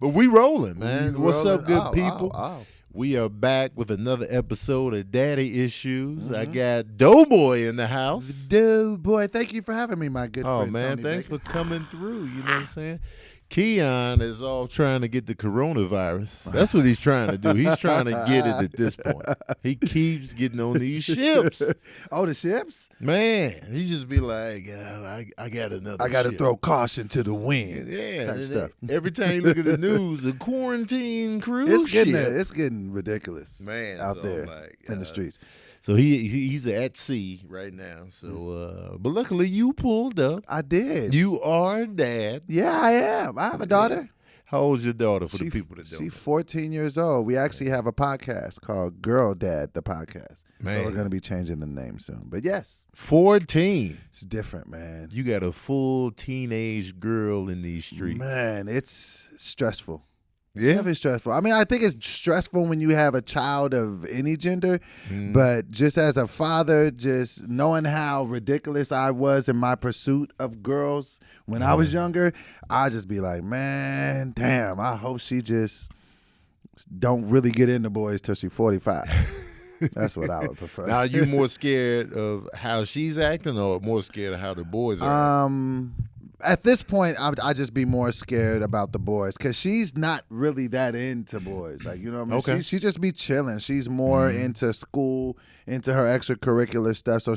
But we rolling, man. We What's rolling. up, good people? Oh. We are back with another episode of Daddy Issues. Mm-hmm. I got DoBoy in the house. DoBoy, thank you for having me, my good Oh, friend. man, Tony thanks Baker. for coming through. You know what I'm saying? Keon is all trying to get the coronavirus. That's what he's trying to do. He's trying to get it at this point. He keeps getting on these ships. Oh, the ships? Man, he just be like, I got another I got to ship. throw caution to the wind. Yeah, type stuff. every time you look at the news, the quarantine cruise ship. It's getting ridiculous, Man, out so there like, in the streets. So he's at sea right now. So, but luckily you pulled up. I did. You are a dad. Yeah, I am. I have a daughter. How old's your daughter for the people that don't She's know? 14 years old. We actually have a podcast called Girl Dad, the podcast. Man. So we're going to be changing the name soon. But yes, 14. it's different, man. You got a full teenage girl in these streets. Man, it's stressful. Yeah. It's stressful. I mean, I think it's stressful when you have a child of any gender, but just as a father, just knowing how ridiculous I was in my pursuit of girls when I was younger, I just be like, man, damn, I hope she just don't really get into boys till she's 45. That's what I would prefer. Now, are you more scared of how she's acting or more scared of how the boys are acting? At this point, I just be more scared about the boys because she's not really that into boys. Like, you know what I mean? Okay. She just be chilling. She's more into school, into her extracurricular stuff. So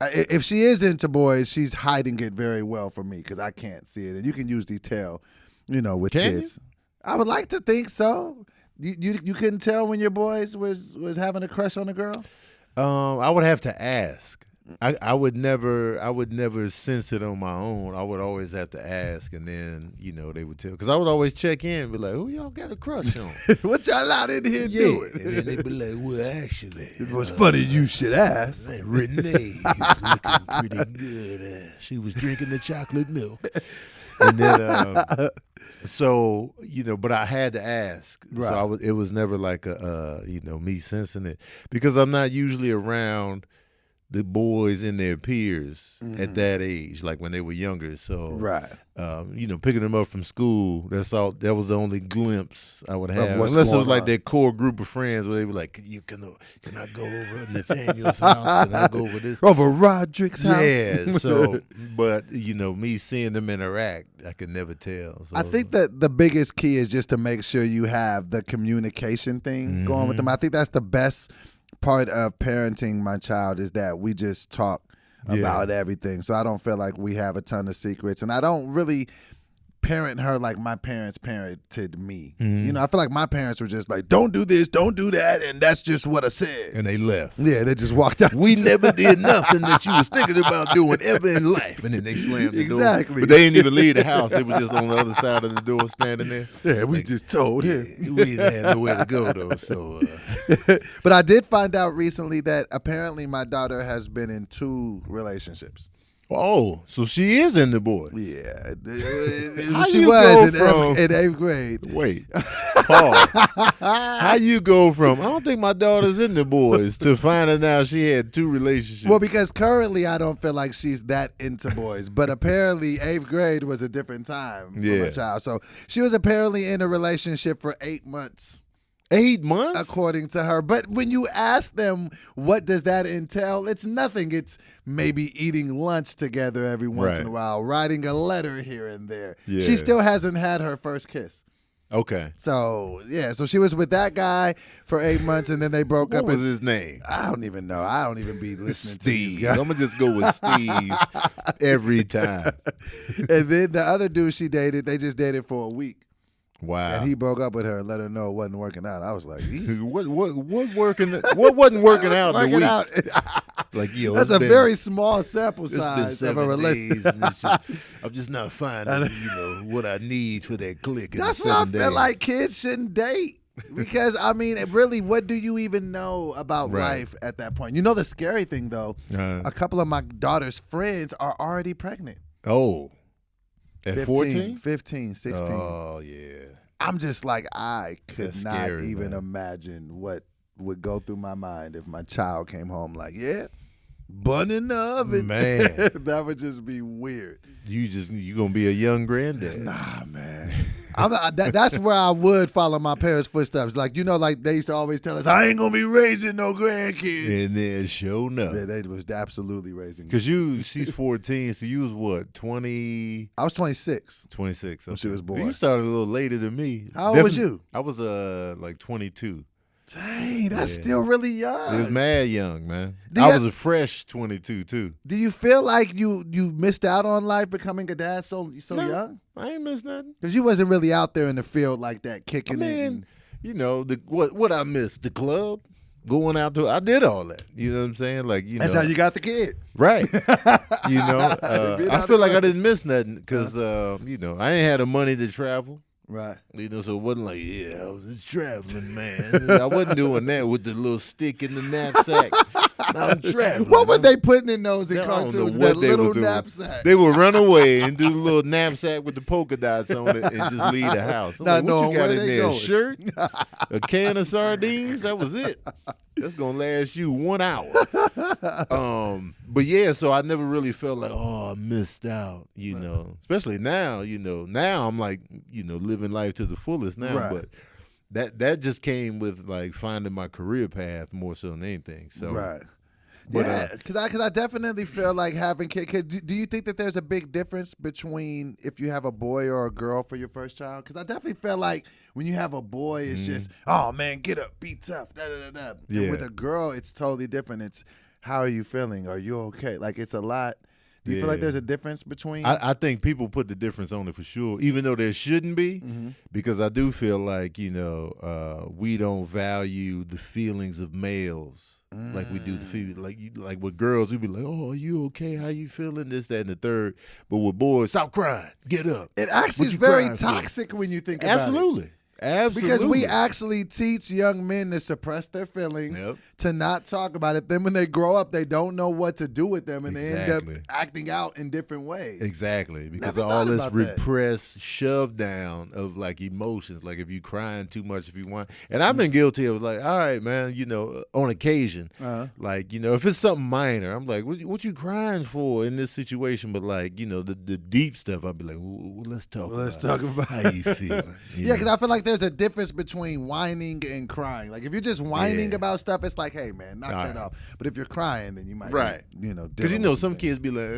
if she is into boys, she's hiding it very well from me because I can't see it. And you can usually tell, with Can kids. I would like to think so. You couldn't tell when your boys was having a crush on a girl? I would have to ask. I would never sense it on my own. I would always have to ask, and then they would tell. Because I would always check in and be like, "Who y'all got a crush on?" What y'all out in here doing? And then they'd be like, "Well, actually, It was funny you should ask. Renee is looking pretty good. She was drinking the chocolate milk." And then, but I had to ask. Right. So it was never like me sensing it because I'm not usually around the boys and their peers at that age, like when they were younger. So, Right. Picking them up from school, that was the only glimpse I would have. what's Unless it was going like on. that core group of friends where they were like, can I go over to Nathaniel's house? Can I go over this? Over Roderick's house. Yeah, so, but, me seeing them interact, I could never tell. So, I think that the biggest key is just to make sure you have the communication thing going with them. I think that's the best part of parenting my child is that we just talk about everything. So I don't feel like we have a ton of secrets. And I don't really parent her like my parents parented me. I feel like my parents were just like, don't do this, don't do that, and that's just what I said. and they left. Yeah, they just walked out. We never did nothing that you was thinking about doing ever in life. And then they slammed the door. Exactly. But they didn't even leave the house. They were just on the other side of the door standing there. Yeah, we just told him. We didn't have nowhere to go, though. So, But I did find out recently that apparently my daughter has been in 2 relationships. so she is in the boy. Yeah, How she you was go in 8th grade. Wait, Paul. How you go from, I don't think my daughter's in the boys, to finding out she had 2 relationships? Well, because currently I don't feel like she's that into boys, but apparently 8th grade was a different time for my child. So she was apparently in a relationship for 8 months. 8 months? According to her. But when you ask them what does that entail, it's nothing. It's maybe eating lunch together every once in a while, writing a letter here and there. Yeah. She still hasn't had her first kiss. Okay. So, so she was with that guy for 8 months, and then they broke What up. was his name? I don't even know. I don't even be listening to these Steve. guys. I'm going to just go with Steve every time. And then the other dude she dated, they just dated for a week. Wow. And he broke up with her and let her know it wasn't working out. I was like, what wasn't working out in the week? out. Like, That's a very small sample it's been size of 7 a relationship. days, and it's just, I'm just not finding, what I need for that click. In That's the why I 7 feel days. like kids shouldn't date. Because, I mean, really, what do you even know about life at that point? The scary thing, though, a couple of my daughter's friends are already pregnant. Oh. At 14? 15, 16. Oh, yeah. I'm just like, I could That's not scary, even man. imagine what would go through my mind if my child came home like, bun in the oven. Man. That would just be weird. You gonna be a young granddad. Nah, man. That's where I would follow my parents' footsteps. Like, like they used to always tell us, I ain't gonna be raising no grandkids. And then sure enough. Yeah, they was absolutely raising. Because she's 14, so you was what, 20? I was 26. 26. When she was born. You started a little later than me. How old was you? I was like 22. Dang, that's still really young. It was mad young, man. I was a fresh 22 too. Do you feel like you missed out on life becoming a dad so young? I ain't missed nothing. Because you wasn't really out there in the field like that, kicking it. What I missed, the club, going out to, I did all that. You know what I'm saying? Like, that's how you got the kid. Right. I feel like I didn't miss nothing because, I ain't had the money to travel. Right. So it wasn't like, I was a traveling man. I wasn't doing that with the little stick in the knapsack. I'm traveling. What were they putting in those in cartoons? That little knapsack. They would run away and do the little knapsack with the polka dots on it and just leave the house. What you got in there? Going? A shirt? A can of sardines? That was it. That's gonna last you 1 hour. But yeah, so I never really felt like, I missed out, Especially now, now I'm like, living life to the fullest now. Right. But that just came with like finding my career path more so than anything. So right. But, because I definitely feel like having kids. Do you think that there's a big difference between if you have a boy or a girl for your first child? Because I definitely feel like when you have a boy, it's just, oh man, get up, be tough, da da da da. Yeah. And with a girl, it's totally different. It's how are you feeling? Are you okay? Like it's a lot. Do you feel like there's a difference between? I think people put the difference on it for sure, even though there shouldn't be, because I do feel like, we don't value the feelings of males like we do the females. Like with girls, we be like, oh, are you okay? How you feeling? This, that, and the third. But with boys, stop crying. Get up. It actually is very toxic when you think about it. Absolutely. Because we actually teach young men to suppress their feelings, to not talk about it. Then when they grow up, they don't know what to do with them, and they end up acting out in different ways. Exactly, because of all this repressed, shoved down of like emotions. Like if you crying too much, if you want. And I've been guilty of like, all right, man, on occasion, like, if it's something minor, I'm like, what you crying for in this situation? But like, the deep stuff, I'll be like, well, let's talk about how you feeling. Yeah, because I feel like there's a difference between whining and crying. Like if you're just whining about stuff, it's like, hey man, knock that off. But if you're crying, then you might because some kids be like,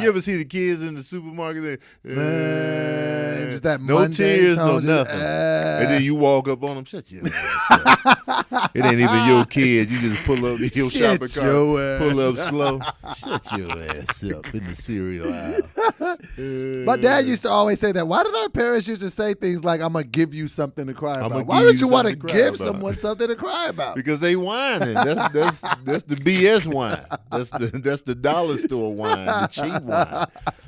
you ever see the kids in the supermarket? Just that no tears, no tone, nothing. And then you walk up on them, shut your ass up. It ain't even your kid. You just pull up your shopping cart, pull up slow. Shut your ass up in the cereal aisle. My dad used to always say that. Why did our parents used to say things like, I'm going to give you something to cry about? Why would you want to give someone something to cry about? Because they whining. That's the BS wine. That's the dollar store wine, the cheap wine.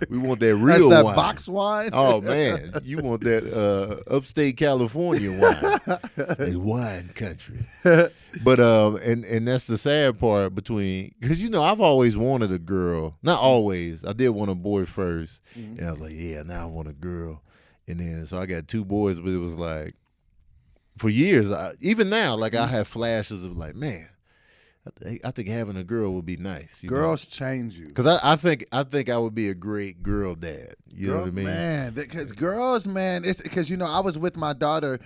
We want that real wine. That box wine? Oh, man. You want that upstate California wine. A wine country. But and that's the sad part because I've always wanted a girl. Not always. I did want a boy first, and I was like, now I want a girl. And then so I got 2 boys, but it was like for years. Even now, like I have flashes of like, man, I think having a girl would be nice. Girls change you because I think I would be a great girl dad. You know what I mean? Man, because girls, man, it's because I was with my daughter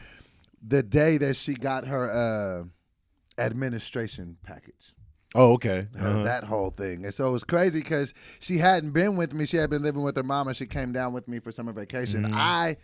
the day that she got her administration package. Oh, okay. That whole thing. And so it was crazy because she hadn't been with me. She had been living with her mom, and she came down with me for summer vacation. I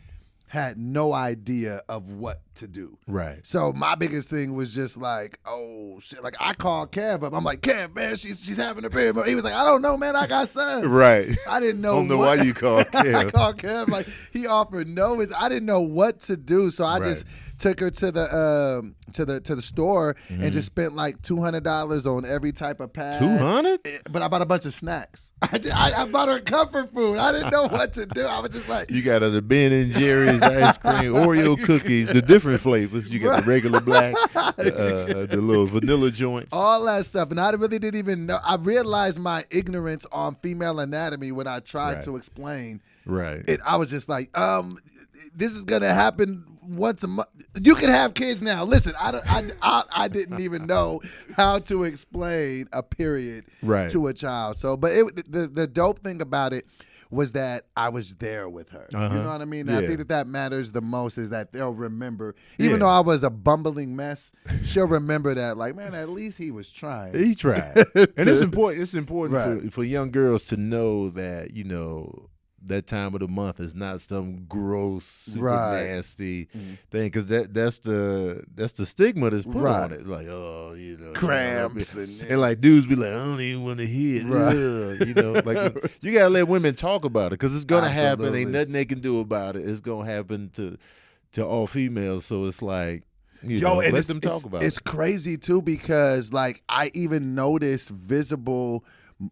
had no idea of what to do. Right. So my biggest thing was just like, oh shit. Like I called Kev up. I'm like, Kev, man, she's having a baby. He was like, I don't know, man. I got sons. Right. I didn't know. I don't know why you called Kev. I called Kev. Like he offered no. I didn't know what to do. So I just took her to the store and just spent like $200 on every type of pad. $200? But I bought a bunch of snacks. I bought her comfort food. I didn't know what to do. I was just like, you got the Ben and Jerry's ice cream, Oreo cookies, the different flavors. You got the regular black, the little vanilla joints, all that stuff. And I really didn't even know. I realized my ignorance on female anatomy when I tried to explain. Right. I was just like, this is gonna happen once a month. You can have kids now. Listen, I didn't even know how to explain a period to a child. So, but the dope thing about it was that I was there with her. You know what I mean? I think that matters the most is that they'll remember. Even though I was a bumbling mess, she'll remember that, like, man, at least he was trying. He tried. And it's important. It's important for young girls to know that, you know, that time of the month is not some gross, super nasty thing, because that's the stigma that's put on it. Like, oh, you know, cramps and like dudes be like, I don't even want to hear it. You know, like you gotta let women talk about it, because it's gonna happen. Ain't nothing they can do about it. It's gonna happen to all females. So it's like, you know, let them talk about it. It's crazy too, because like I even noticed visible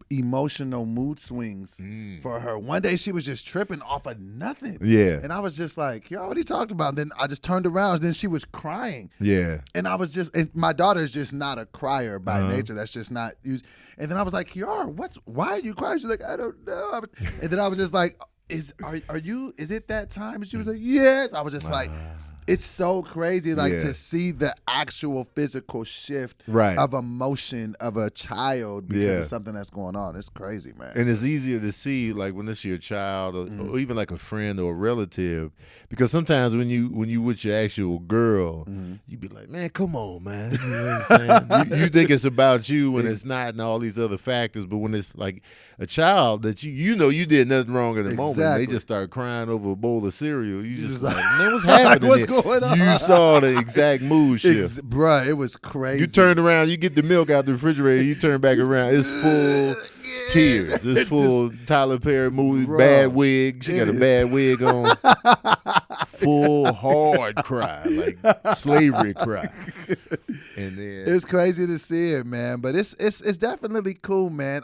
emotional mood swings for her. One day she was just tripping off of nothing. Yeah. And I was just like, yo, what are you talking about? And then I just turned around, and then she was crying. Yeah. And I was just, and my daughter's just not a crier by nature. That's just not used. And then I was like, Yar, why are you crying? She's like, I don't know. And then I was just like, is it that time? And she was like, yes. I was just like, it's so crazy, like, to see the actual physical shift of emotion of a child because of something that's going on. It's crazy, man. And it's easier to see, like, when it's your child or even like a friend or a relative, because sometimes when you with your actual girl, you be like, man, come on, man. You know what I'm saying? you think it's about you when it's not, and all these other factors. But when it's like a child that you know you did nothing wrong in the moment, they just start crying over a bowl of cereal. You just like, man, what's happening? What's going on? You saw the exact mood shift. Bruh, it was crazy. You turned around, you get the milk out the refrefrigerator, you turn back around, it's full tears. It's full Tyler Perry movie, bad wig. She got a bad wig on. Full hard cry, like slavery cry. And then it's crazy to see it, man. But it's definitely cool, man.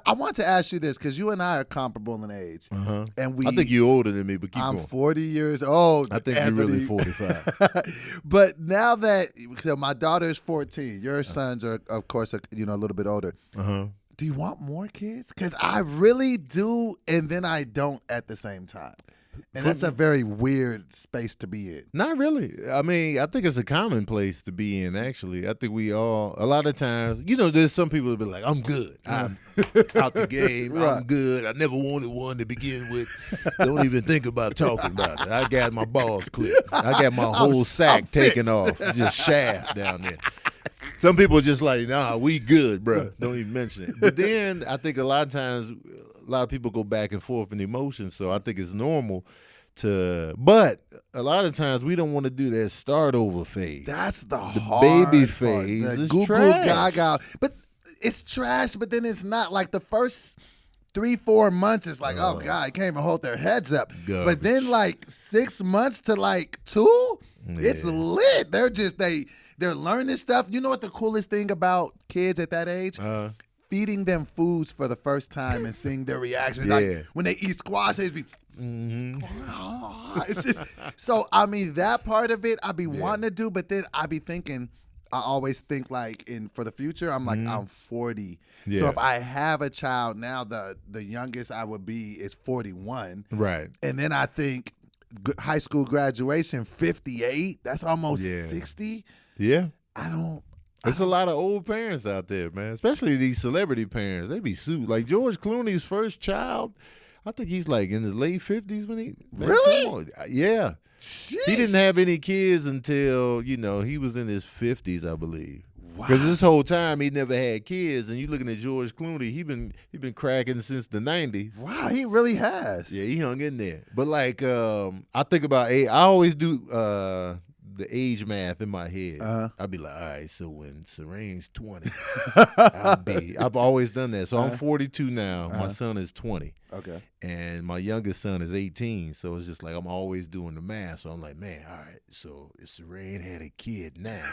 I want to ask you this, because you and I are comparable in age, and I think you're older than me, but keep going. I'm 40 years old. I think Anthony. you're really 45. But now that, so my daughter is 14, your sons are, of course, a little bit older. Do you want more kids? Because I really do, and then I don't at the same time. And that's a very weird space to be in. Not really. I mean, I think it's a common place to be in, actually. I think we all, a lot of times, you know, there's some people that be like, I'm good. I'm out the game. I'm good. I never wanted one to begin with. Don't even think about talking about it. I got my balls clipped. I got my whole sack taken off. Just shaft down there. Some people are just like, nah, we good, bro. Don't even mention it. But then I think a lot of times, a lot of people go back and forth in emotions, so I think it's normal but a lot of times we don't want to do that start over phase. That's the hard baby phase. The is goo trash. Gaga. But it's trash, but then it's not. Like the first 3-4 months is like, oh God, I can't even hold their heads up. Garbage. But then like 6 months to like 2, it's lit. They're learning stuff. You know what the coolest thing about kids at that age? Feeding them foods for the first time and seeing their reaction. Like when they eat squash, they just be, it's just, so I mean, that part of it I be wanting to do, but then I be thinking, I always think like for the future, I'm like, I'm 40. So if I have a child now, the youngest I would be is 41. Right. And then I think high school graduation, 58. That's almost 60. Yeah. There's a lot of old parents out there, man, especially these celebrity parents. They be sued. Like George Clooney's first child, I think he's like in his late 50s when he... Really? Yeah. Sheesh. He didn't have any kids until, he was in his 50s, I believe. Because this whole time he never had kids, and you looking at George Clooney, he been cracking since the 90s. Wow, he really has. Yeah, he hung in there. But like, I think about I always do the age math in my head. I'd be like, all right, so when Serene's 20, I've always done that. So I'm 42 now. My son is 20. Okay. And my youngest son is 18. So it's just like I'm always doing the math. So I'm like, man, all right, so if Serene had a kid now,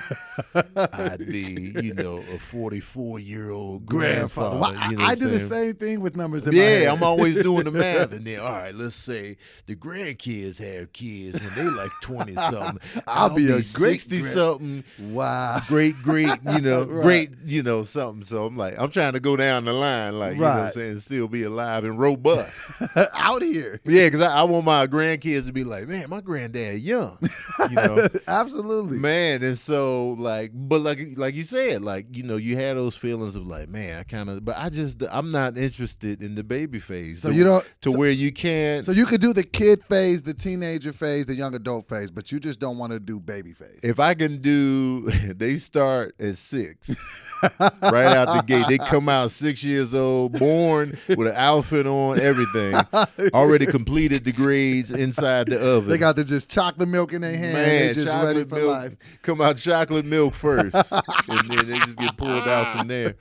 I'd be, a 44-year-old grandfather. Well, I do the same thing with numbers in my head. Yeah, I'm always doing the math. And then, all right, let's say the grandkids have kids when they like 20-something. I'll be a 60-something. Wow. Great, great, something. So I'm like, I'm trying to go down the line, like, you know what I'm saying, still be alive and robust bus. Out here. Yeah, because I want my grandkids to be like, man, my granddad young. You know? Absolutely. Man, and so but like you said, you had those feelings of like, man, I kind of, but I'm not interested in the baby phase. So you don't where you can't. So you could do the kid phase, the teenager phase, the young adult phase, but you just don't want to do baby phase. If I can do, they start at 6. Right out the gate. They come out 6 years old, born with an outfit on, everything. Already completed the grades inside the oven. They got the just chocolate milk in their hand. Man, they just chocolate ready for milk. life. Come out chocolate milk first. And then they just get pulled out from there.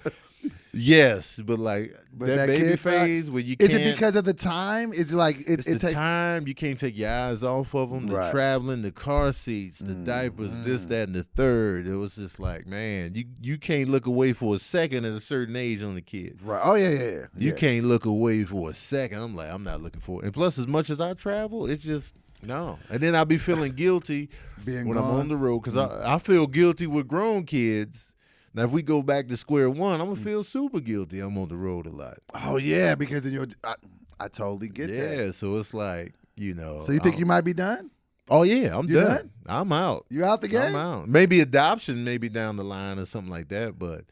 Yes, but that baby kid phase where you can't. Is it because of the time? Is it like it takes time? You can't take your eyes off of them. The traveling, the car seats, the diapers, this, that, and the third. It was just like, man, you can't look away for a second at a certain age on the kid. Right. Oh yeah. You can't look away for a second. I'm like, I'm not looking for it. And plus, as much as I travel, it's just no. And then I'll be feeling guilty when I'm on the road because I feel guilty with grown kids. Now, if we go back to square one, I'm going to feel super guilty. I'm on the road a lot. Oh, yeah, because I totally get that. Yeah, so it's like, So you think you might be done? Oh, yeah, I'm You done. I'm out. You out the game? I'm out. Maybe adoption, maybe down the line or something like that, but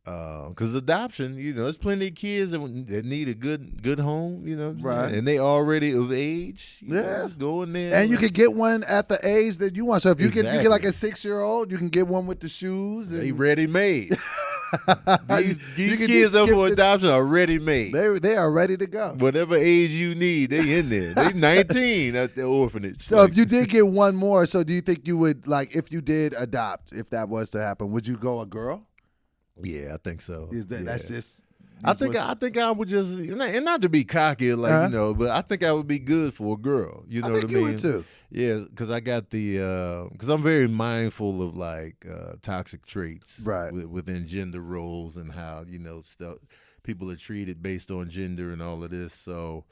because adoption, there's plenty of kids that need a good home, right? And they already of age. Yes, go in there, and you can get one at the age that you want. So if you get like a 6-year-old, you can get one with the shoes. They ready made. These kids up for adoption are ready made. They are ready to go. Whatever age you need, they in there. They 19 at the orphanage. So if you did get one more, so do you think you would if you did adopt, if that was to happen, would you go a girl? Yeah, I think so. That's just. I think I would just, and not to be cocky, but I think I would be good for a girl. You know what I mean? You would too. Yeah, because I got because I'm very mindful of toxic traits, right, within gender roles and how stuff people are treated based on gender and all of this. So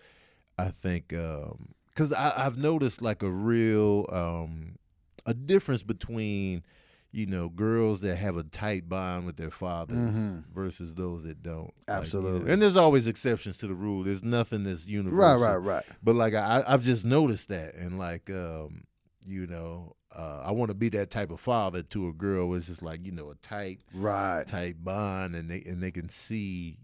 I think because I've noticed a real a difference between girls that have a tight bond with their fathers versus those that don't. Absolutely. And there's always exceptions to the rule. There's nothing that's universal. Right. But I've just noticed that, and I want to be that type of father to a girl. It's just a tight bond, and they can see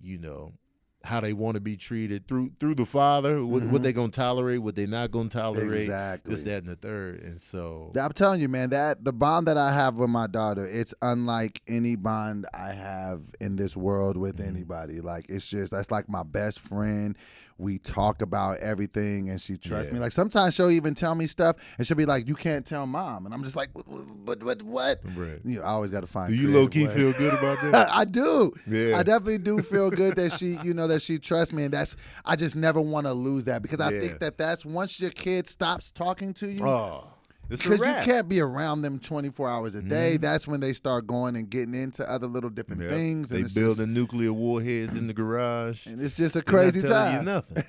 how they want to be treated through the father, what they gonna tolerate, what they not gonna tolerate, exactly. This, that, and the third. And so I'm telling you, man, that the bond that I have with my daughter, it's unlike any bond I have in this world with anybody. That's like my best friend. We talk about everything, and she trusts me. Sometimes she'll even tell me stuff, and she'll be like, "You can't tell mom," and I'm just like, "What?" Right. I always got to find. Do you low key feel good about that? I do. Yeah. I definitely do feel good that she, that she trusts me, and I just never want to lose that because I think that's once your kid stops talking to you. Oh. Because you can't be around them 24 hours a day. That's when they start going and getting into other little different things. They building nuclear warheads in the garage. And it's just a crazy time. You nothing.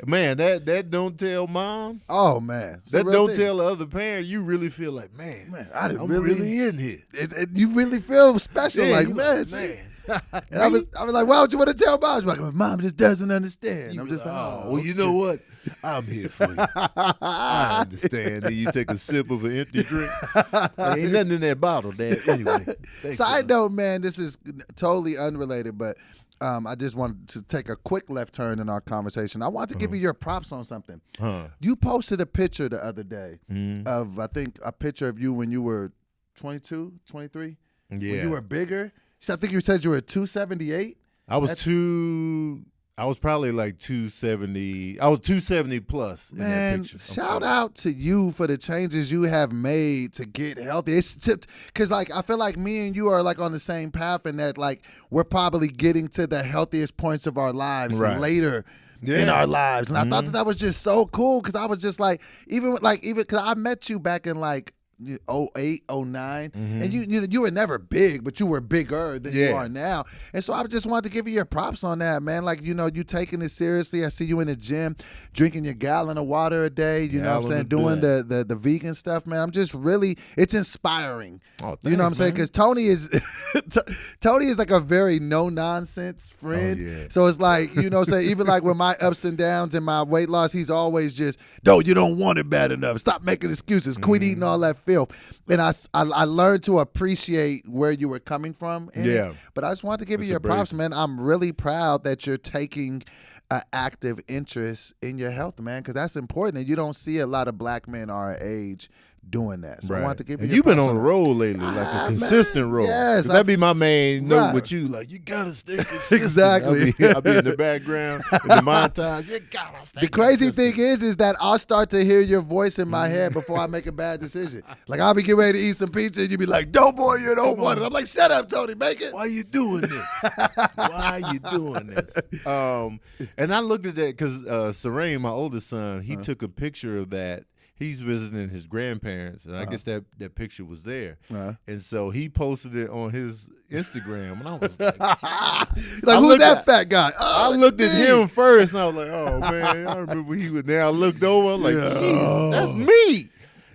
Man, that don't tell mom. Oh, man. That don't tell the other parent. You really feel like, man I'm really in here. You really feel special. Man. And I was like, why would you want to tell mom? She's like, mom just doesn't understand. I'm just like, well, you know what? I'm here for you. I understand. Then you take a sip of an empty drink. There ain't nothing in that bottle, Dad. Anyway. Side note, man, this is totally unrelated, but I just wanted to take a quick left turn in our conversation. I want to give you your props on something. You posted a picture the other day of, I think, a picture of you when you were 22, 23? Yeah. When you were bigger? So I think you said you were 278? I was probably 270. I was 270 plus. Man, in that picture. Shout out to you for the changes you have made to get healthy. It's tipped because I feel like me and you are on the same path, and that we're probably getting to the healthiest points of our lives later. In our lives, and I thought that was just so cool because I was just even because I met you back in 08, 09, and you were never big, but you were bigger than you are now. And so I just wanted to give you your props on that, man. Like, you taking it seriously. I see you in the gym, drinking your gallon of water a day. You know what I'm saying? Doing the vegan stuff, man. I'm just really, it's inspiring. Oh, thanks, you know what I'm saying? Because Tony is like a very no nonsense friend. Oh, yeah. So it's like, you know what I'm saying? Even like with my ups and downs and my weight loss, he's always just, no, you don't want it bad enough. Stop making excuses. Quit eating all that filth. And I learned to appreciate where you were coming from. But I just wanted to give you your props, man. I'm really proud that you're taking an active interest in your health, man, because that's important. And you don't see a lot of black men our age doing that. So I want to give you. And you've been on a roll lately, like a consistent roll. Yes, that'd be my main note with you. Like, you gotta stay consistent. Exactly. I'll be in the background in the montage. You gotta stay. The crazy thing is that I'll start to hear your voice in my head before I make a bad decision. Like, I'll be getting ready to eat some pizza, and you be like, "DoBoy, you don't want it." I'm like, "Shut up, Tony, make it." Why you doing this? Why you doing this? And I looked at that because Sarain, my oldest son, he took a picture of that. He's visiting his grandparents, and I guess that picture was there. And so he posted it on his Instagram, and I was like, who's that fat guy? I looked at him first, and I was like, oh, man, I remember he was there. I looked over, like, jeez, that's me.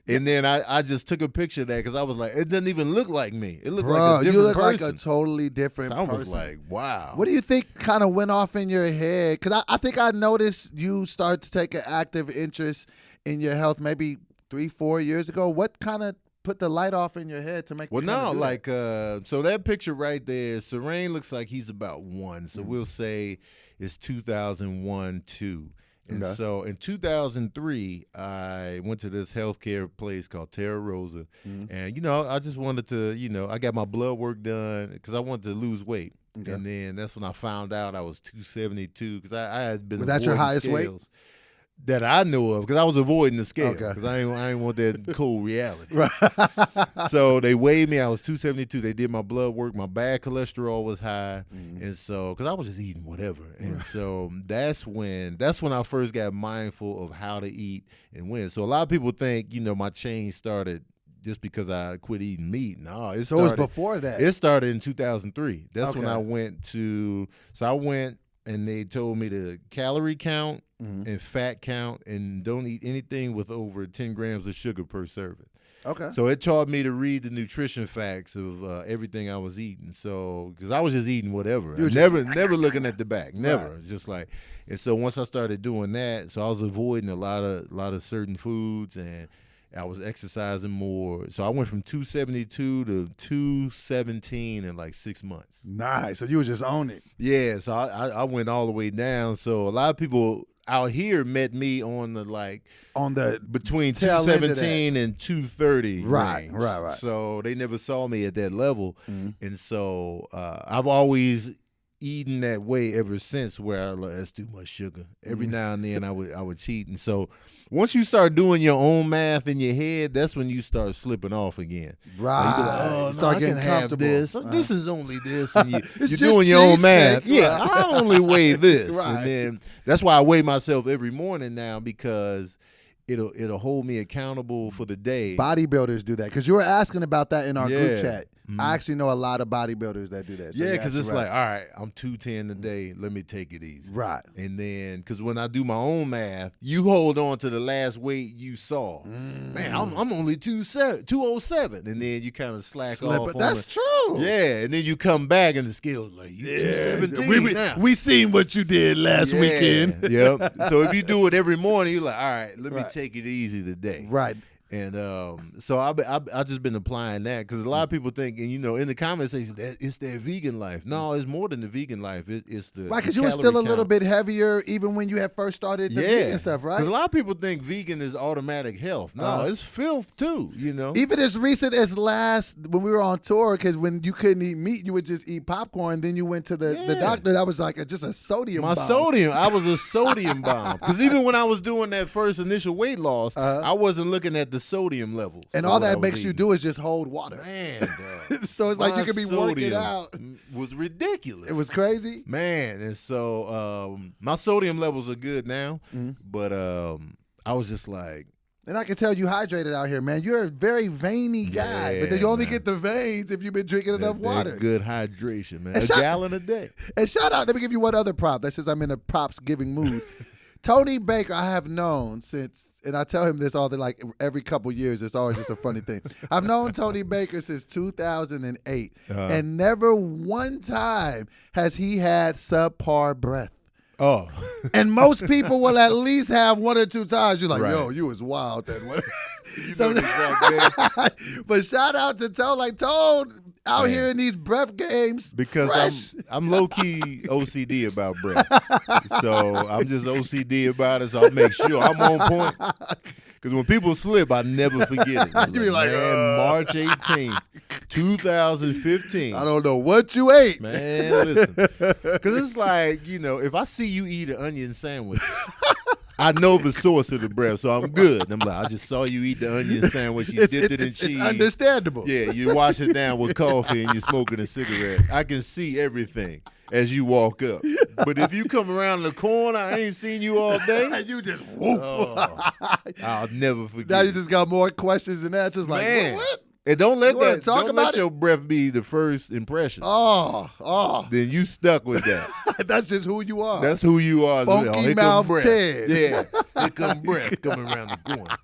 And then I just took a picture of that because I was like, it doesn't even look like me. It looked like a different you look person. like a totally different person. I was like, wow. What do you think kind of went off in your head? Because I think I noticed you start to take an active interest in your health maybe 3-4 years ago. What kind of put the light off in your head to make you no, like so that picture right there, Sarain looks like he's about 1. So we'll say it's 2001, 2. And so in 2003, I went to this healthcare place called Terra Rosa. And, I just wanted to, I got my blood work done because I wanted to lose weight. And then that's when I found out I was 272 because I had been. Was that your highest weight? That I knew of, because I was avoiding the scale, because I ain't want that cold reality. So they weighed me. I was 272. They did my blood work. My bad cholesterol was high, and so because I was just eating whatever, and so that's when I first got mindful of how to eat and when. So a lot of people think my change started just because I quit eating meat. No, it was before that. It started in 2003. That's when I went to. So I went. And they told me to calorie count and fat count and don't eat anything with over 10 grams of sugar per serving. Okay. So it taught me to read the nutrition facts of everything I was eating. So because I was just eating whatever, never looking at the back, never, just like. And so once I started doing that, so I was avoiding a lot of certain foods and I was exercising more. So I went from 272 to 217 in like 6 months. Nice. So you was just on it. Yeah. So I went all the way down. So a lot of people out here met me on the between 217 and 230 range. Right. So they never saw me at that level. And so I've always eaten that way ever since, where that's too much sugar. Every now and then I would cheat. And so once you start doing your own math in your head, that's when you start slipping off again. Right. Like you be like, oh, you start getting comfortable. This. This is only this. And you're doing your own math. Yeah, I only weigh this. And then that's why I weigh myself every morning now, because it'll hold me accountable for the day. Bodybuilders do that, because you were asking about that in our group chat. I actually know a lot of bodybuilders that do that. So yeah, because it's like, all right, I'm 210 today. Let me take it easy. Right. And then, because when I do my own math, you hold on to the last weight you saw. Man, I'm only 207. And then you kind of slack off. But that's true. Yeah. And then you come back and the scale's like, you 217 now. We seen what you did last weekend. Yep. So if you do it every morning, you're like, all right, let me take it easy today. Right. And so I've just been applying that, because a lot of people think, and in the comments section, that it's their vegan life. No, it's more than the vegan life. It's the because you were still a little bit heavier even when you had first started the vegan stuff, right? Because a lot of people think vegan is automatic health. No, it's filth too. Even as recent as when we were on tour, because when you couldn't eat meat, you would just eat popcorn. Then you went to the doctor. That was like just a sodium bomb. I was a sodium bomb. Because even when I was doing that first initial weight loss, I wasn't looking at the sodium levels. And all that makes you do is just hold water. Man, so it's like you could be working out. Was ridiculous. It was crazy. Man, and so my sodium levels are good now, but I was just like, And I can tell you hydrated out here, man. You're a very veiny guy, but then you only get the veins if you've been drinking enough water. Good hydration, man. A gallon a day. And shout out, let me give you one other prop. That says I'm in a props giving mood. Tony Baker, I have known since, and I tell him this every couple years. It's always just a funny thing. I've known Tony Baker since 2008, and never one time has he had subpar breath. Oh. And most people will at least have one or two times. You're like, yo, you was wild that one. But shout out to Toad. Like, Toad out here in these breath games. Because I'm low-key OCD about breath. So I'm just OCD about it, so I'll make sure I'm on point. Because when people slip, I never forget it. You be like, man, March 18th, 2015. I don't know what you ate. Man, listen. Because it's like, if I see you eat an onion sandwich, I know the source of the breath, so I'm good. I'm like, I just saw you eat the onion sandwich. You dipped it in cheese. It's understandable. Yeah, you wash it down with coffee and you're smoking a cigarette. I can see everything as you walk up. But if you come around the corner, I ain't seen you all day. You just whoop. I'll never forget. Now you just got more questions than that. Just like, man. What? And don't let your breath be the first impression. Oh. Then you stuck with that. That's just who you are. That's who you are. Funky mouth Ted. Yeah. Here come breath coming around the corner.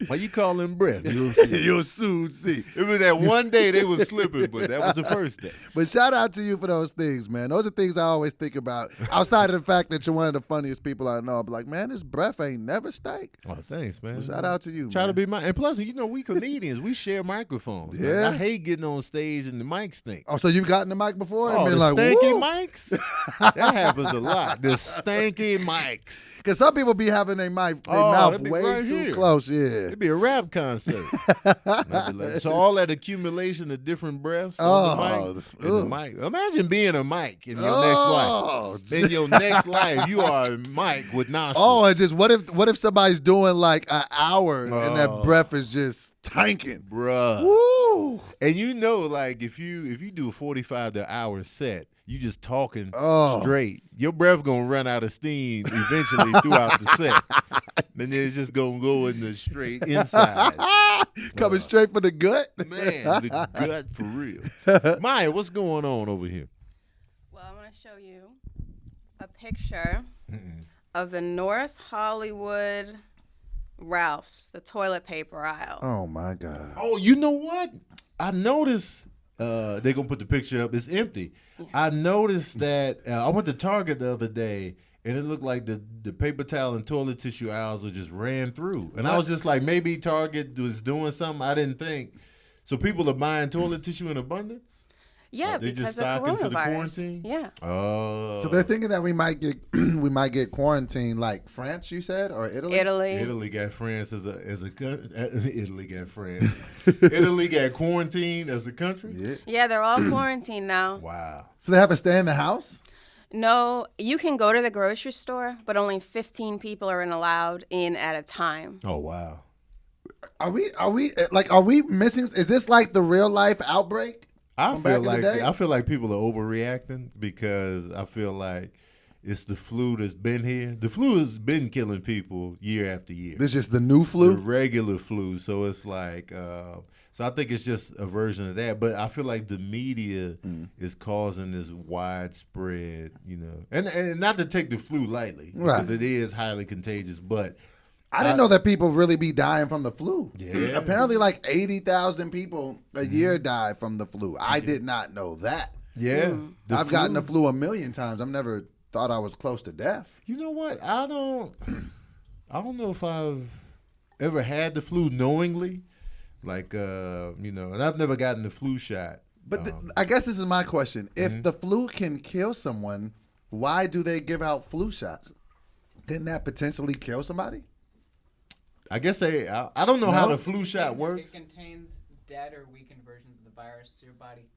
Why you call him breath? You'll see. You'll soon see. It was that one day they was slipping, but that was the first day. But shout out to you for those things, man. Those are things I always think about. Outside of the fact that you're one of the funniest people I know, I'm like, man, this breath ain't never stank. Oh, thanks, man. Well, shout out to you, Try man. to be and plus, we comedians, we share microphones. Yeah. Man. I hate getting on stage and the mic stink. Oh, so you've gotten the mic before? Oh, and been the like, stanky woo. mics? That happens a lot. The stanky mics. Because some people be having their mouth way right too here. close. Yeah. It'd be a rap concert. So all that accumulation of different breaths on the mic. Imagine being a mic in your next life. In your next life, you are a mic with nostrils. Oh, and just what if somebody's doing like an hour and that breath is just tanking, bruh. Woo! And like if you do a 45 to hour set, you just talking straight. Your breath gonna run out of steam eventually throughout the set. Then it's just gonna go in the straight inside. Coming straight for the gut. Man, the gut for real. Maya, what's going on over here? Well, I'm gonna show you a picture of the North Hollywood Ralph's, the toilet paper aisle. Oh my God. Oh, you know what? I noticed they're gonna put the picture up. It's empty. Yeah. I noticed that I went to Target the other day, and it looked like the paper towel and toilet tissue aisles were just ran through. And I was just like, maybe Target was doing something I didn't think. So people are buying toilet tissue in abundance? Yeah, because of coronavirus. For the quarantine? Yeah. Oh. So they're thinking that we might get quarantined like France, you said, or Italy? Italy got France as a Italy got France. Italy got quarantined as a country? Yeah, they're all quarantined now. Wow. So they have to stay in the house? No, you can go to the grocery store, but only 15 people are allowed in at a time. Oh, wow. Are we missing? Is this like the real life outbreak? I feel like people are overreacting because I feel like it's the flu that's been here. The flu has been killing people year after year. This is just the new flu? The regular flu. So it's like, so I think it's just a version of that. But I feel like the media is causing this widespread, and not to take the flu lightly because it is highly contagious, but I didn't know that people really be dying from the flu. Yeah. Apparently like 80,000 people a year die from the flu. I did not know that. Yeah. I've gotten the flu a million times. I've never thought I was close to death. You know what? I don't know if I've ever had the flu knowingly. Like, and I've never gotten the flu shot. But I guess this is my question. If the flu can kill someone, why do they give out flu shots? Didn't that potentially kill somebody? I guess I don't know how the flu shot works. It contains dead or weakened versions of the virus, so your body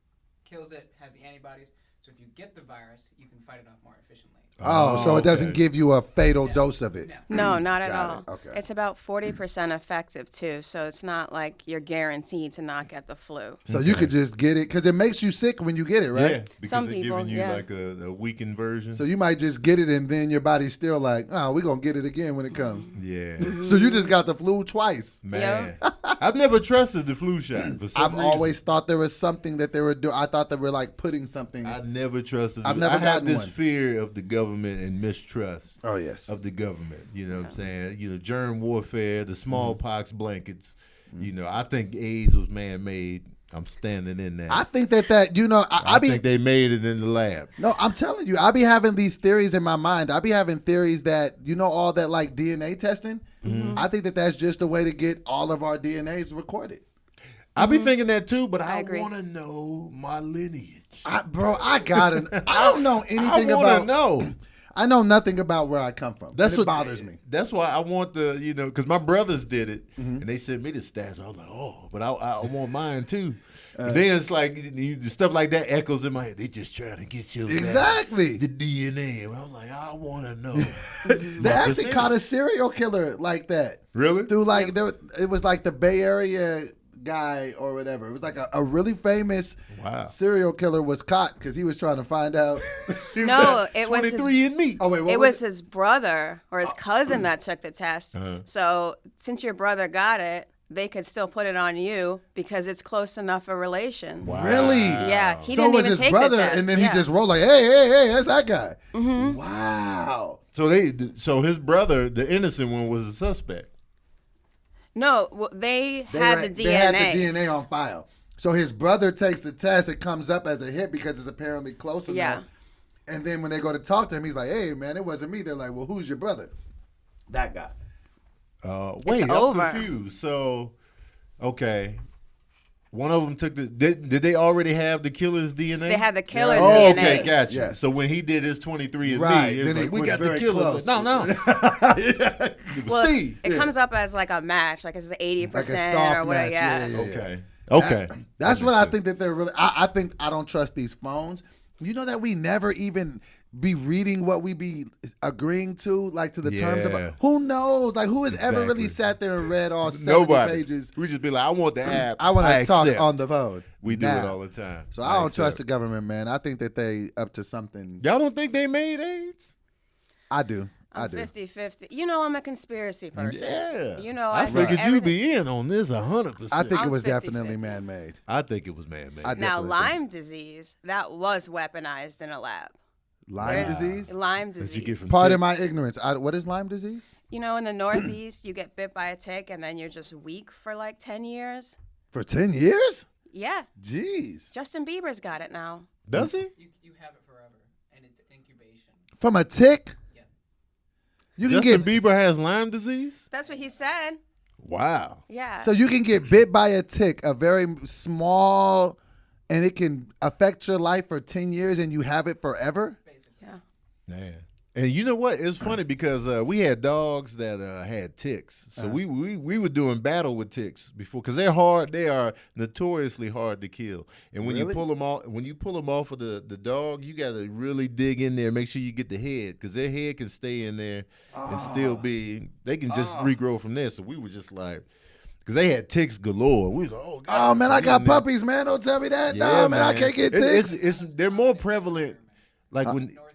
kills it, has the antibodies. So if you get the virus, you can fight it off more efficiently. Oh, so it doesn't okay. give you a fatal dose of it. No, not at Got all. it. Okay. It's about 40% effective too, so it's not like you're guaranteed to not get the flu. So you could just get it because it makes you sick when you get it, right? Yeah, because Some they're people, giving you yeah. like a weakened version. So you might just get it and then your body's still like, oh, we're going to get it again when it comes. yeah, So you just got the flu twice. man. I've never trusted the flu shot for some I've reason. always thought there was something that they were doing. I thought they were like putting something. I never trusted. I've never I have gotten this one. fear of the government and mistrust Oh, yes. of the government. You know what I'm saying? You know, germ warfare, the smallpox blankets. You know, I think AIDS was man-made. I'm standing in that. I think that you know, I be. think they made it in the lab. No, I'm telling you, I be having these theories in my mind. I be having theories that, you know, all that like DNA testing. I think that that's just a way to get all of our DNAs recorded. I be thinking that too, but I agree. want to know my lineage. I don't know anything I want about. to know. I know nothing about where I come from. That's and it what bothers me. That's why I want the, you know, because my brothers did it and they sent me the stats. I was like, oh, but I want mine too. But then it's like stuff like that echoes in my head. They just trying to get you Exactly. the DNA. And I was like, I want to know. They actually caught a serial killer like that. Really? Through like it was like the Bay Area guy or whatever. It was like a really famous Wow. serial killer was caught because he was trying to find out. No, it was his 23 and me. Oh wait, what it was his brother or his cousin that took the test. Uh-huh. So since your brother got it, they could still put it on you because it's close enough a relation. Wow. Really? Yeah, he so didn't it was even his take brother, the test. and then yeah. he just rolled like, hey, that's that guy. Wow. So his brother, the innocent one, was a suspect. No, well, they had the DNA. They had the DNA on file. So his brother takes the test. It comes up as a hit because it's apparently close enough. Yeah. And then when they go to talk to him, he's like, hey, man, it wasn't me. They're like, well, who's your brother? That guy. Wait, I'm over. confused. So, okay. One of them took the. Did they already have the killer's DNA? They had the killer's Oh, DNA. okay, gotcha. Yes. So when he did his 23 and Right, me, it was then like, it we was got the very killer. close. No. It was Well, Steve. it comes up as like a match, like it's 80% Like a soft or whatever. match, Yeah. yeah. Okay. That's That what makes I sense. think that they're really. I think I don't trust these phones. You know that we never even be reading what we be agreeing to, like to the terms of. Yeah. Who knows? Like who has ever really Exactly. sat there and read all 70 Nobody. pages? We just be like, I want the app. I want to talk accept. on the phone. We do now. it all the time. So I don't trust the accept. government, man. I think that they up to something. Y'all don't think they made AIDS? I do. I I'm do. 50-50. You know I'm a conspiracy person. Yeah. You know, I I think figured you'd everything- be in on this 100%. I think it I'm was 50-50. definitely man-made. I think it was man-made. I Now, definitely think Lyme disease, that was weaponized in a lab. Lyme disease? Lyme That you disease. get from Pardon ticks? my ignorance. What is Lyme disease? You know, in the Northeast, you get bit by a tick and then you're just weak for like 10 years. For 10 years? Yeah. Jeez. Justin Bieber's got it now. Does he? You have it forever, and it's incubation. From a tick? Yeah. You can Justin get Bieber has Lyme disease? That's what he said. Wow. Yeah. so you can get bit by a tick, a very small, and it can affect your life for 10 years and you have it forever? yeah. Man. And you know what? It's funny because we had dogs that had ticks. So we were doing battle with ticks before because they're hard. They are notoriously hard to kill. And when Really? you pull them off of the dog, you got to really dig in there, make sure you get the head because their head can stay in there and still be. They can just regrow from there. So we were just like, because they had ticks galore. We was like, oh God. Oh, man, I So got we in there. puppies, man. Don't tell me that. Yeah, no, man, I can't get ticks. They're more prevalent. Like when. Northeast.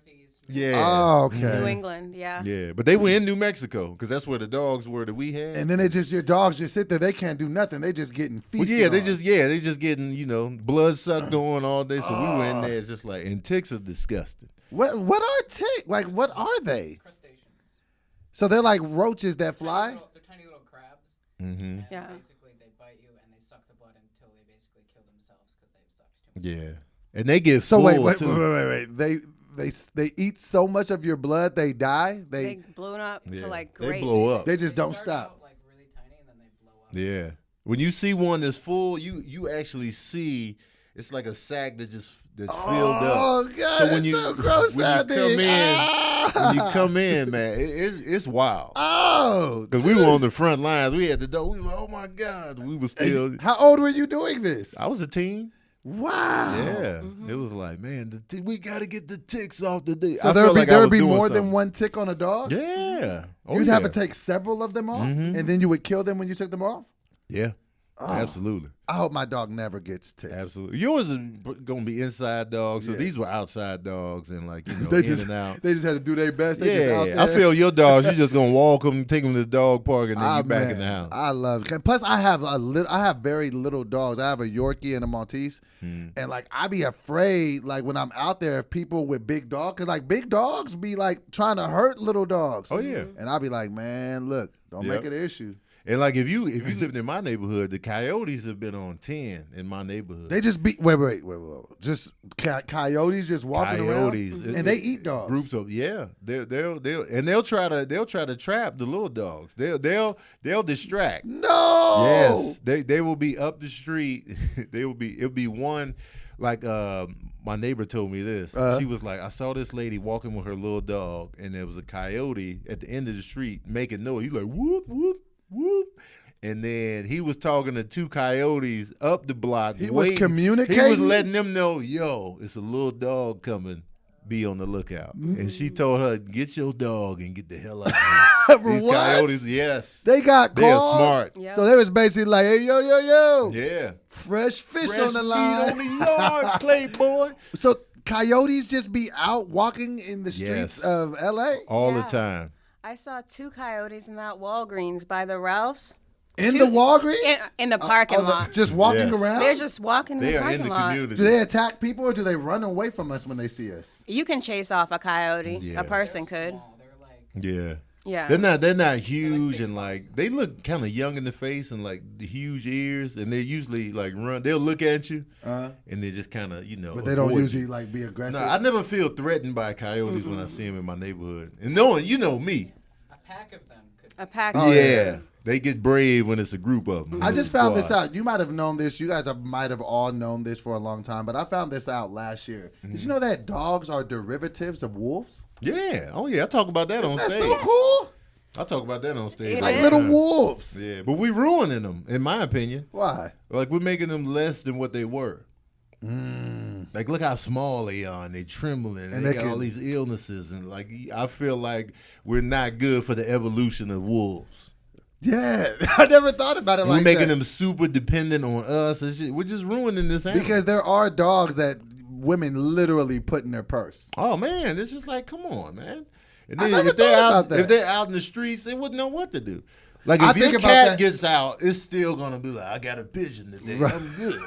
Yeah. Oh, okay. New England, yeah. Yeah, but they were in New Mexico because that's where the dogs were that we had. And then it just, your dogs just sit there. They can't do nothing. They just getting Well, feasted they just getting blood sucked on all day. So we were in there just like, and ticks are disgusting. What are ticks? Like, what are they? Crustaceans. So they're like roaches that fly? They're tiny little crabs. Mm-hmm. And Yeah. basically, they bite you and they suck the blood until they basically kill themselves because they've sucked too much. Yeah, and they get So full wait. too. They eat so much of your blood, they die? They blew up Yeah. to like They grapes. blow up. They just They don't start stop. out, like really tiny and then they blow up. Yeah, when you see one that's full, you actually see it's like a sack that's filled up. Oh, God, So when it's you so gross when out you come there. in, when you come in, man, it's wild. Oh. Because we were on the front lines. We had the dog. We were like, oh my God. We were still. How old were you doing this? I was a teen. Wow. Yeah, it was like, man, we got to get the ticks off the dick. So I there felt would like I was be doing more than something. one tick on a dog? Yeah. Oh, You'd yeah. have to take several of them off, and then you would kill them when you took them off? Yeah. Absolutely. I hope my dog never gets ticks. Absolutely. Yours is going to be inside dogs, so these were outside dogs and like, They in just and out. they just had to do their best. They just out Yeah, there. I feel your dogs. You just gonna walk them, take them to the dog park, and then you back in the house. I love it. Plus, I have very little dogs. I have a Yorkie and a Maltese, and like I be afraid like when I'm out there if people with big dogs, because like big dogs be like trying to hurt little dogs. Oh yeah, and I'll be like, man, look, don't make it an issue. and like if you lived in my neighborhood, the coyotes have been on 10 in my neighborhood. They just be wait. Just coyotes just walking around, and they eat dogs. Groups of they'll try to trap the little dogs. They'll distract. No. Yes, they will be up the street. It'll be one. Like my neighbor told me this. She was like, I saw this lady walking with her little dog, and there was a coyote at the end of the street making noise. He's like, whoop whoop whoop. And then he was talking to two coyotes up the block. He was communicating? He was letting them know, yo, it's a little dog coming. Be on the lookout. And she told her, get your dog and get the hell out of here. These What? coyotes, yes. They got They're calls? smart. Yep. So they was basically like, hey, yo. Yeah. Fresh fish Fresh on the meat line. on the yard, Playboy. So coyotes just be out walking in the streets Yes. of L.A.? All the Yeah. time. I saw 2 coyotes in that Walgreens by the Ralphs. In the Walgreens? In the parking lot. Just walking Yes. around? They're just walking in They the are parking in the lot. community. Do they attack people or do they run away from us when they see us? You can chase off a coyote. Yeah. A person could. Small. They're like Yeah. Yeah. They're not huge and like they look kind of young in the face and like the huge ears and they usually like run. They'll look at you and they just kind of But they don't avoid usually you. like be aggressive. No, I never feel threatened by coyotes when I see them in my neighborhood. And knowing you know me, a pack of them could. A pack. Oh, yeah, they get brave when it's a group of them. I just found this out. You might have known this. You guys might have all known this for a long time, but I found this out last year. Did you know that dogs are derivatives of wolves? Yeah. Oh yeah, I talk about that on That's stage. so cool. I talk about that on stage. It Like is. little wolves. Yeah, but we ruining them, in my opinion. Why? Like we're making them less than what they were. Like look how small they are, and they trembling, and they got all these illnesses, and like I feel like we're not good for the evolution of wolves. Yeah, I never thought about it We're like making that. them super dependent on us. We're just ruining this animal. Because there are dogs that women literally put in their purse. Oh man, it's just like, come on, man. And I then never if they're thought out, about that. if they're out in the streets, they wouldn't know what to do. Like I if think your about cat that- gets out, it's still gonna be like, I got a pigeon today. Right. I'm good.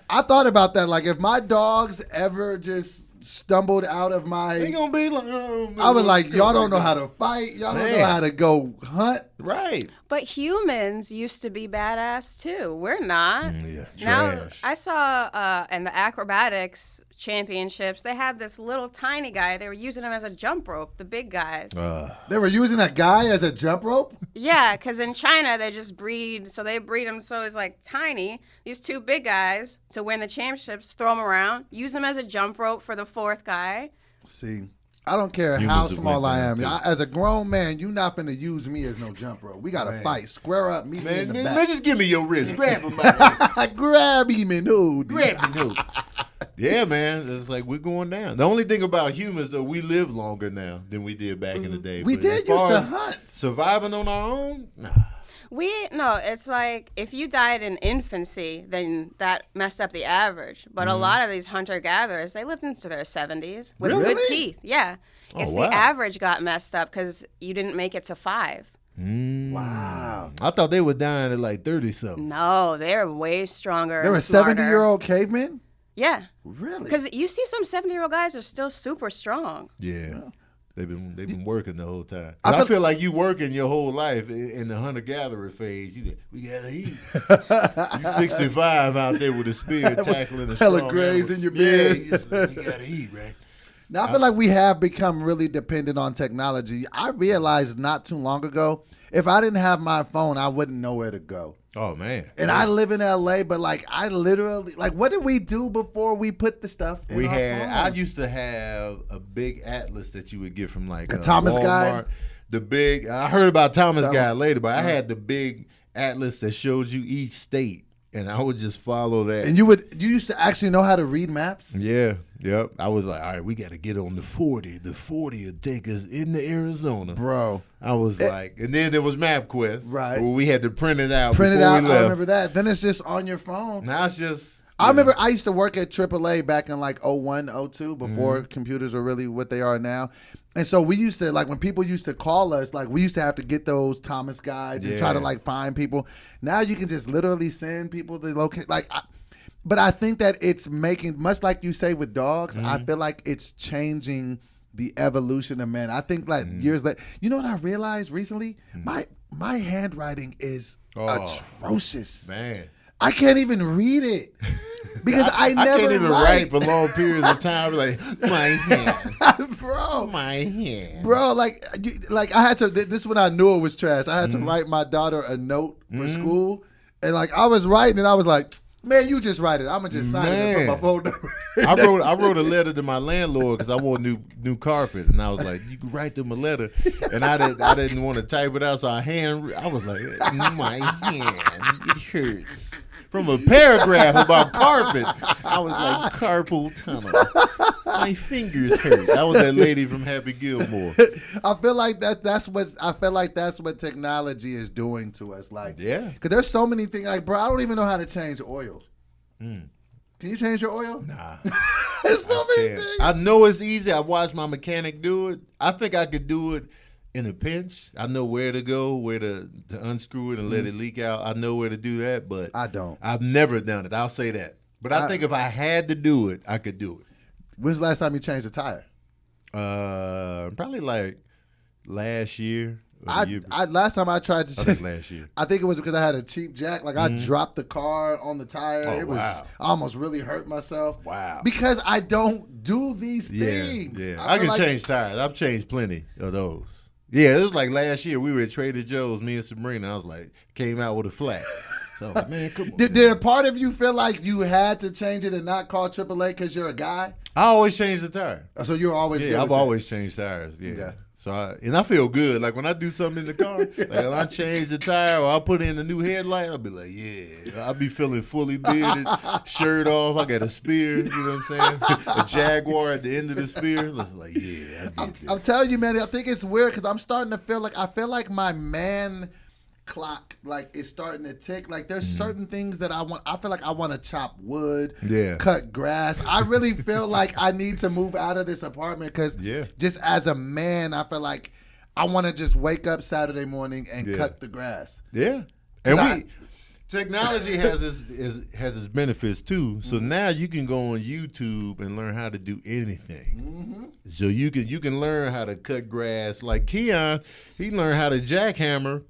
I thought about that. Like if my dogs ever just stumbled out of They my, gonna be like, oh, man, I was like, let's y'all go. don't know how to fight. Y'all don't know Man. how to go hunt. Right. But humans used to be badass too. We're not. Yeah, Now trash. I saw in the acrobatics championships, they had this little tiny guy. They were using him as a jump rope. The big guys. They were using a guy as a jump rope. Yeah, because in China they just breed. So they breed him so he's like tiny. These 2 big guys to win the championships, throw him around, use him as a jump rope for the 4th guy. See, I don't care Humans how have small went I down, am. too. As a grown man, you not finna use me as no jump rope. We gotta Man. fight. Square up. Meet me in Man, the man, back. just give me your wrist. Grab him, man. Grab him and hold him. Grab me, dude. Yeah, man. It's like we're going down. The only thing about humans, though, we live longer now than we did back in the day. We But did as far used to as hunt. surviving on our own, nah. It's like if you died in infancy, then that messed up the average. But a lot of these hunter gatherers, they lived into their 70s with Really? good teeth. Yeah. It's wow. the average got messed up because you didn't make it to 5. Wow. I thought they were dying at like 30-something. No, they're way stronger. There were and smarter. 70-year-old cavemen? Yeah. Really? Because you see some 70-year-old guys are still super strong. Yeah. They've been working the whole time. I I feel- feel like you working your whole life in the hunter-gatherer phase. We gotta eat. You 65 out there with a spear tackling a Hella strong grays animal. in your Yeah, beard. you just like, we gotta eat, right? Now, I feel like we have become really dependent on technology. I realized not too long ago, if I didn't have my phone, I wouldn't know where to go. Oh man. And I live in LA, but like I literally, like, what did we do before we put the stuff in We our had. I phones? used to have a big atlas that you would get from like A Thomas Walmart. Guide? The big. I heard about Thomas Thomas- Guide later, but I had the big atlas that shows you each state and I would just follow that. And you used to actually know how to read maps? Yeah, yep. I was like, all right, we got to get on the 40. The 40 will take us into Arizona. Bro. I was like, and then there was MapQuest. Right. Where we had to print it out Print it before out. we I left. remember that. Then it's just on your phone. Now it's just. I remember I used to work at AAA back in like 01, 02, before Mm-hmm. computers were really what they are now. And so we used to, like, when people used to call us, like, we used to have to get those Thomas guides and try to, Yeah. like, find people. Now you can just literally send people the location. Like, but I think that it's making, much like you say with dogs, Mm-hmm. I feel like it's changing the evolution of men. I think, like, years later, you know what I realized recently? My handwriting is atrocious. Man. I can't even read it because I never I can't even write for long periods of time. Like, my hand. bro. My hand. Bro, like I had to. This is when I knew it was trash. I had to write my daughter a note for school, and like I was writing, and I was like, "Man, you just write it. I'm gonna just sign it and put my phone number." I wrote a letter to my landlord because I want new carpet, and I was like, "You can write them a letter," and I didn't want to type it out, so I was like, "My hand, it hurts." From a paragraph about carpet, I was like, carpal tunnel. My fingers hurt. That was that lady from Happy Gilmore. I feel like that's what technology is doing to us. Like, Yeah. because there's so many things. Like, bro, I don't even know how to change oil. Can you change your oil? Nah. There's so many Can't. things. I know it's easy. I watched my mechanic do it. I think I could do it in a pinch. I know where to go, where to unscrew it and let it leak out. I know where to do that, but I don't. I've never done it. I'll say that. But I think if I had to do it, I could do it. When's the last time you changed a tire? Probably like last year. Or the year before. Last time I tried to I change, think last year. I think it was because I had a cheap jack. Like I dropped the car on the tire. Oh, It was wow. I almost really hurt myself. Wow. Because I don't do these Yeah, things. yeah. I I feel can like- change tires. I've changed plenty of those. Yeah, it was like last year. We were at Trader Joe's, me and Sabrina. I was like, came out with a flat. So I was like, man, come on. Did a part of you feel like you had to change it and not call AAA because you're a guy? I always change the tire. So you're always good Yeah, with I've that? always changed tires. Yeah. Okay. So I feel good. Like when I do something in the car, like if I change the tire or I put in a new headlight, I'll be like, yeah. I'll be feeling fully bearded, shirt off. I got a spear, you know what I'm saying? A Jaguar at the end of the spear. It's like, yeah, I did that. I'm telling you, man, I think it's weird because I'm starting to feel like my man clock like is starting to tick. Like there's certain things that I want. I feel like I want to chop wood, cut grass. I really feel like I need to move out of this apartment because just as a man, I feel like I want to just wake up Saturday morning and cut the grass. Yeah, and technology has its benefits too. So now you can go on YouTube and learn how to do anything. So you can learn how to cut grass. Like Keon, he learned how to jackhammer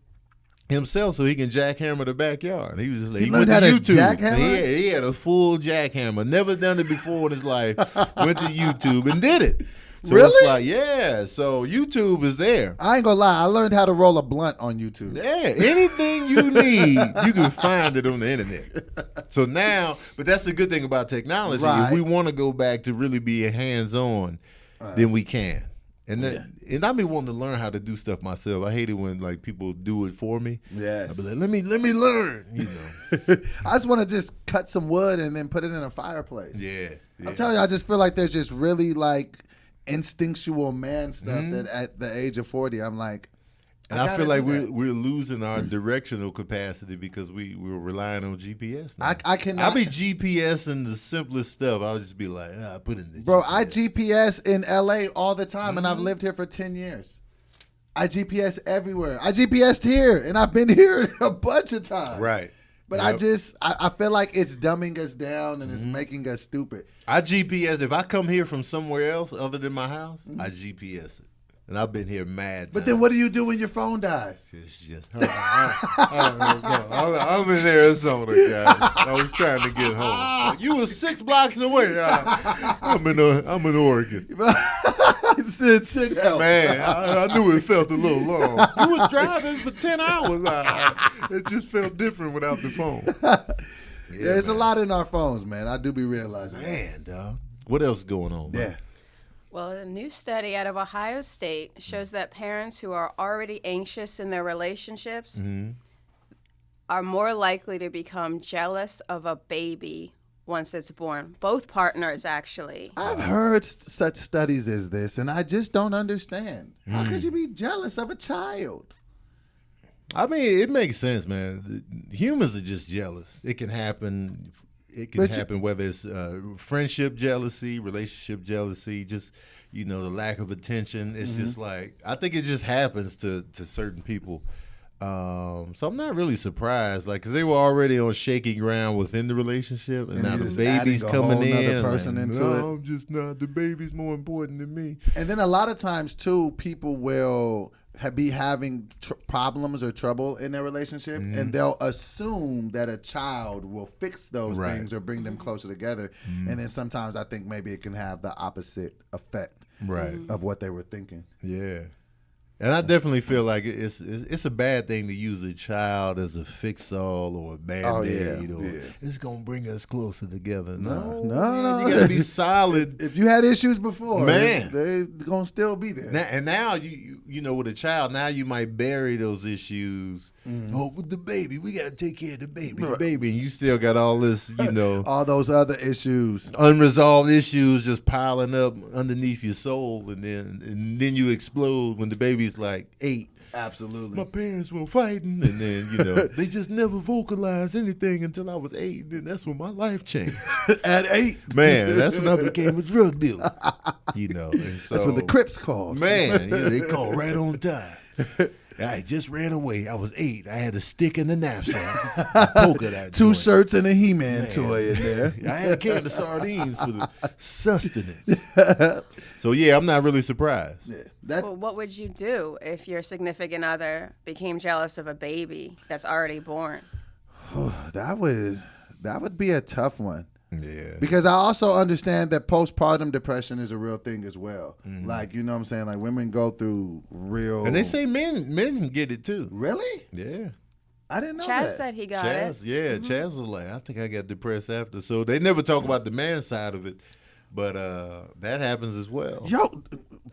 himself so he can jackhammer the backyard. He was just like, He went learned to how to YouTube. jackhammer? He had a full jackhammer. Never done it before in his life. Went to YouTube and did it. So Really? it's like, yeah. So YouTube is there. I ain't gonna lie. I learned how to roll a blunt on YouTube. Yeah, anything you need, you can find it on the internet. So now, but that's the good thing about technology. Right. If we want to go back to really being hands-on, then we can. And and I be wanting to learn how to do stuff myself. I hate it when like people do it for me. Yes. I be like, let me learn. You know. I just want to just cut some wood and then put it in a fireplace. Yeah. I'm telling you, I just feel like there's just really like instinctual man stuff that at the age of 40, I'm like, And I feel like gotta do we're losing our directional capacity because we're relying on GPS now. I cannot. I'll be GPSing the simplest stuff. I'll just be like, put in the Bro, GPS. I GPS in LA all the time, and I've lived here for 10 years. I GPS everywhere. I GPSed here, and I've been here a bunch of times. Right. But I feel like it's dumbing us down and it's making us stupid. I GPS. If I come here from somewhere else other than my house, I GPS it. And I've been here mad. But then what do you do when your phone dies? It's just, I'm in Arizona, guys. I was trying to get home. You were 6 blocks away. I'm in Oregon. Sit down. Man, I knew it felt a little long. You was driving for 10 hours. It just felt different without the phone. Yeah, there's a lot in our phones, man. I do be realizing. Man, dog. What else is going on? Bro? Yeah. Well, a new study out of Ohio State shows that parents who are already anxious in their relationships, are more likely to become jealous of a baby once it's born. Both partners, actually. I've heard such studies as this, and I just don't understand. How could you be jealous of a child? I mean, it makes sense, man. Humans are just jealous. It can happen. It can happen whether it's friendship jealousy, relationship jealousy, just the lack of attention. It's just like, I think it just happens to certain people. So I'm not really surprised, like, because they were already on shaky ground within the relationship, and now the baby's coming in. Person into it. I'm just not. The baby's more important than me. And then a lot of times too, people will be having problems or trouble in their relationship, and they'll assume that a child will fix those things or bring them closer together. And then sometimes I think maybe it can have the opposite effect of what they were thinking. Yeah. And I definitely feel like it's a bad thing to use a child as a fix-all or a band-aid. It's going to bring us closer together. No. You got to be solid. If you had issues before, man, they're going to still be there. Now you with a child, now you might bury those issues. Oh, with the baby, we got to take care of the baby. And you still got all this, all those other issues. Unresolved issues just piling up underneath your soul. And then you explode when the baby's like 8. Absolutely. My parents were fighting, and then they just never vocalized anything until I was 8. And then that's when my life changed. At 8, man, that's when I became a drug dealer. And so, that's when the Crips called. Man, they called right on time. I just ran away. I was 8. I had a stick in the knapsack. Poker that 2 joint. shirts and a He-Man toy in there. I had a can of sardines for the sustenance. So yeah, I'm not really surprised. Yeah. Well, what would you do if your significant other became jealous of a baby that's already born? That would be a tough one. Yeah. Because I also understand that postpartum depression is a real thing as well. Like, you know what I'm saying? Like, women go through real... And they say men can get it too. Really? Yeah. I didn't know Chaz that. said he got Chaz, it. yeah. Chaz was like, I think I got depressed after. So they never talk about the man side of it. But that happens as well. Yo,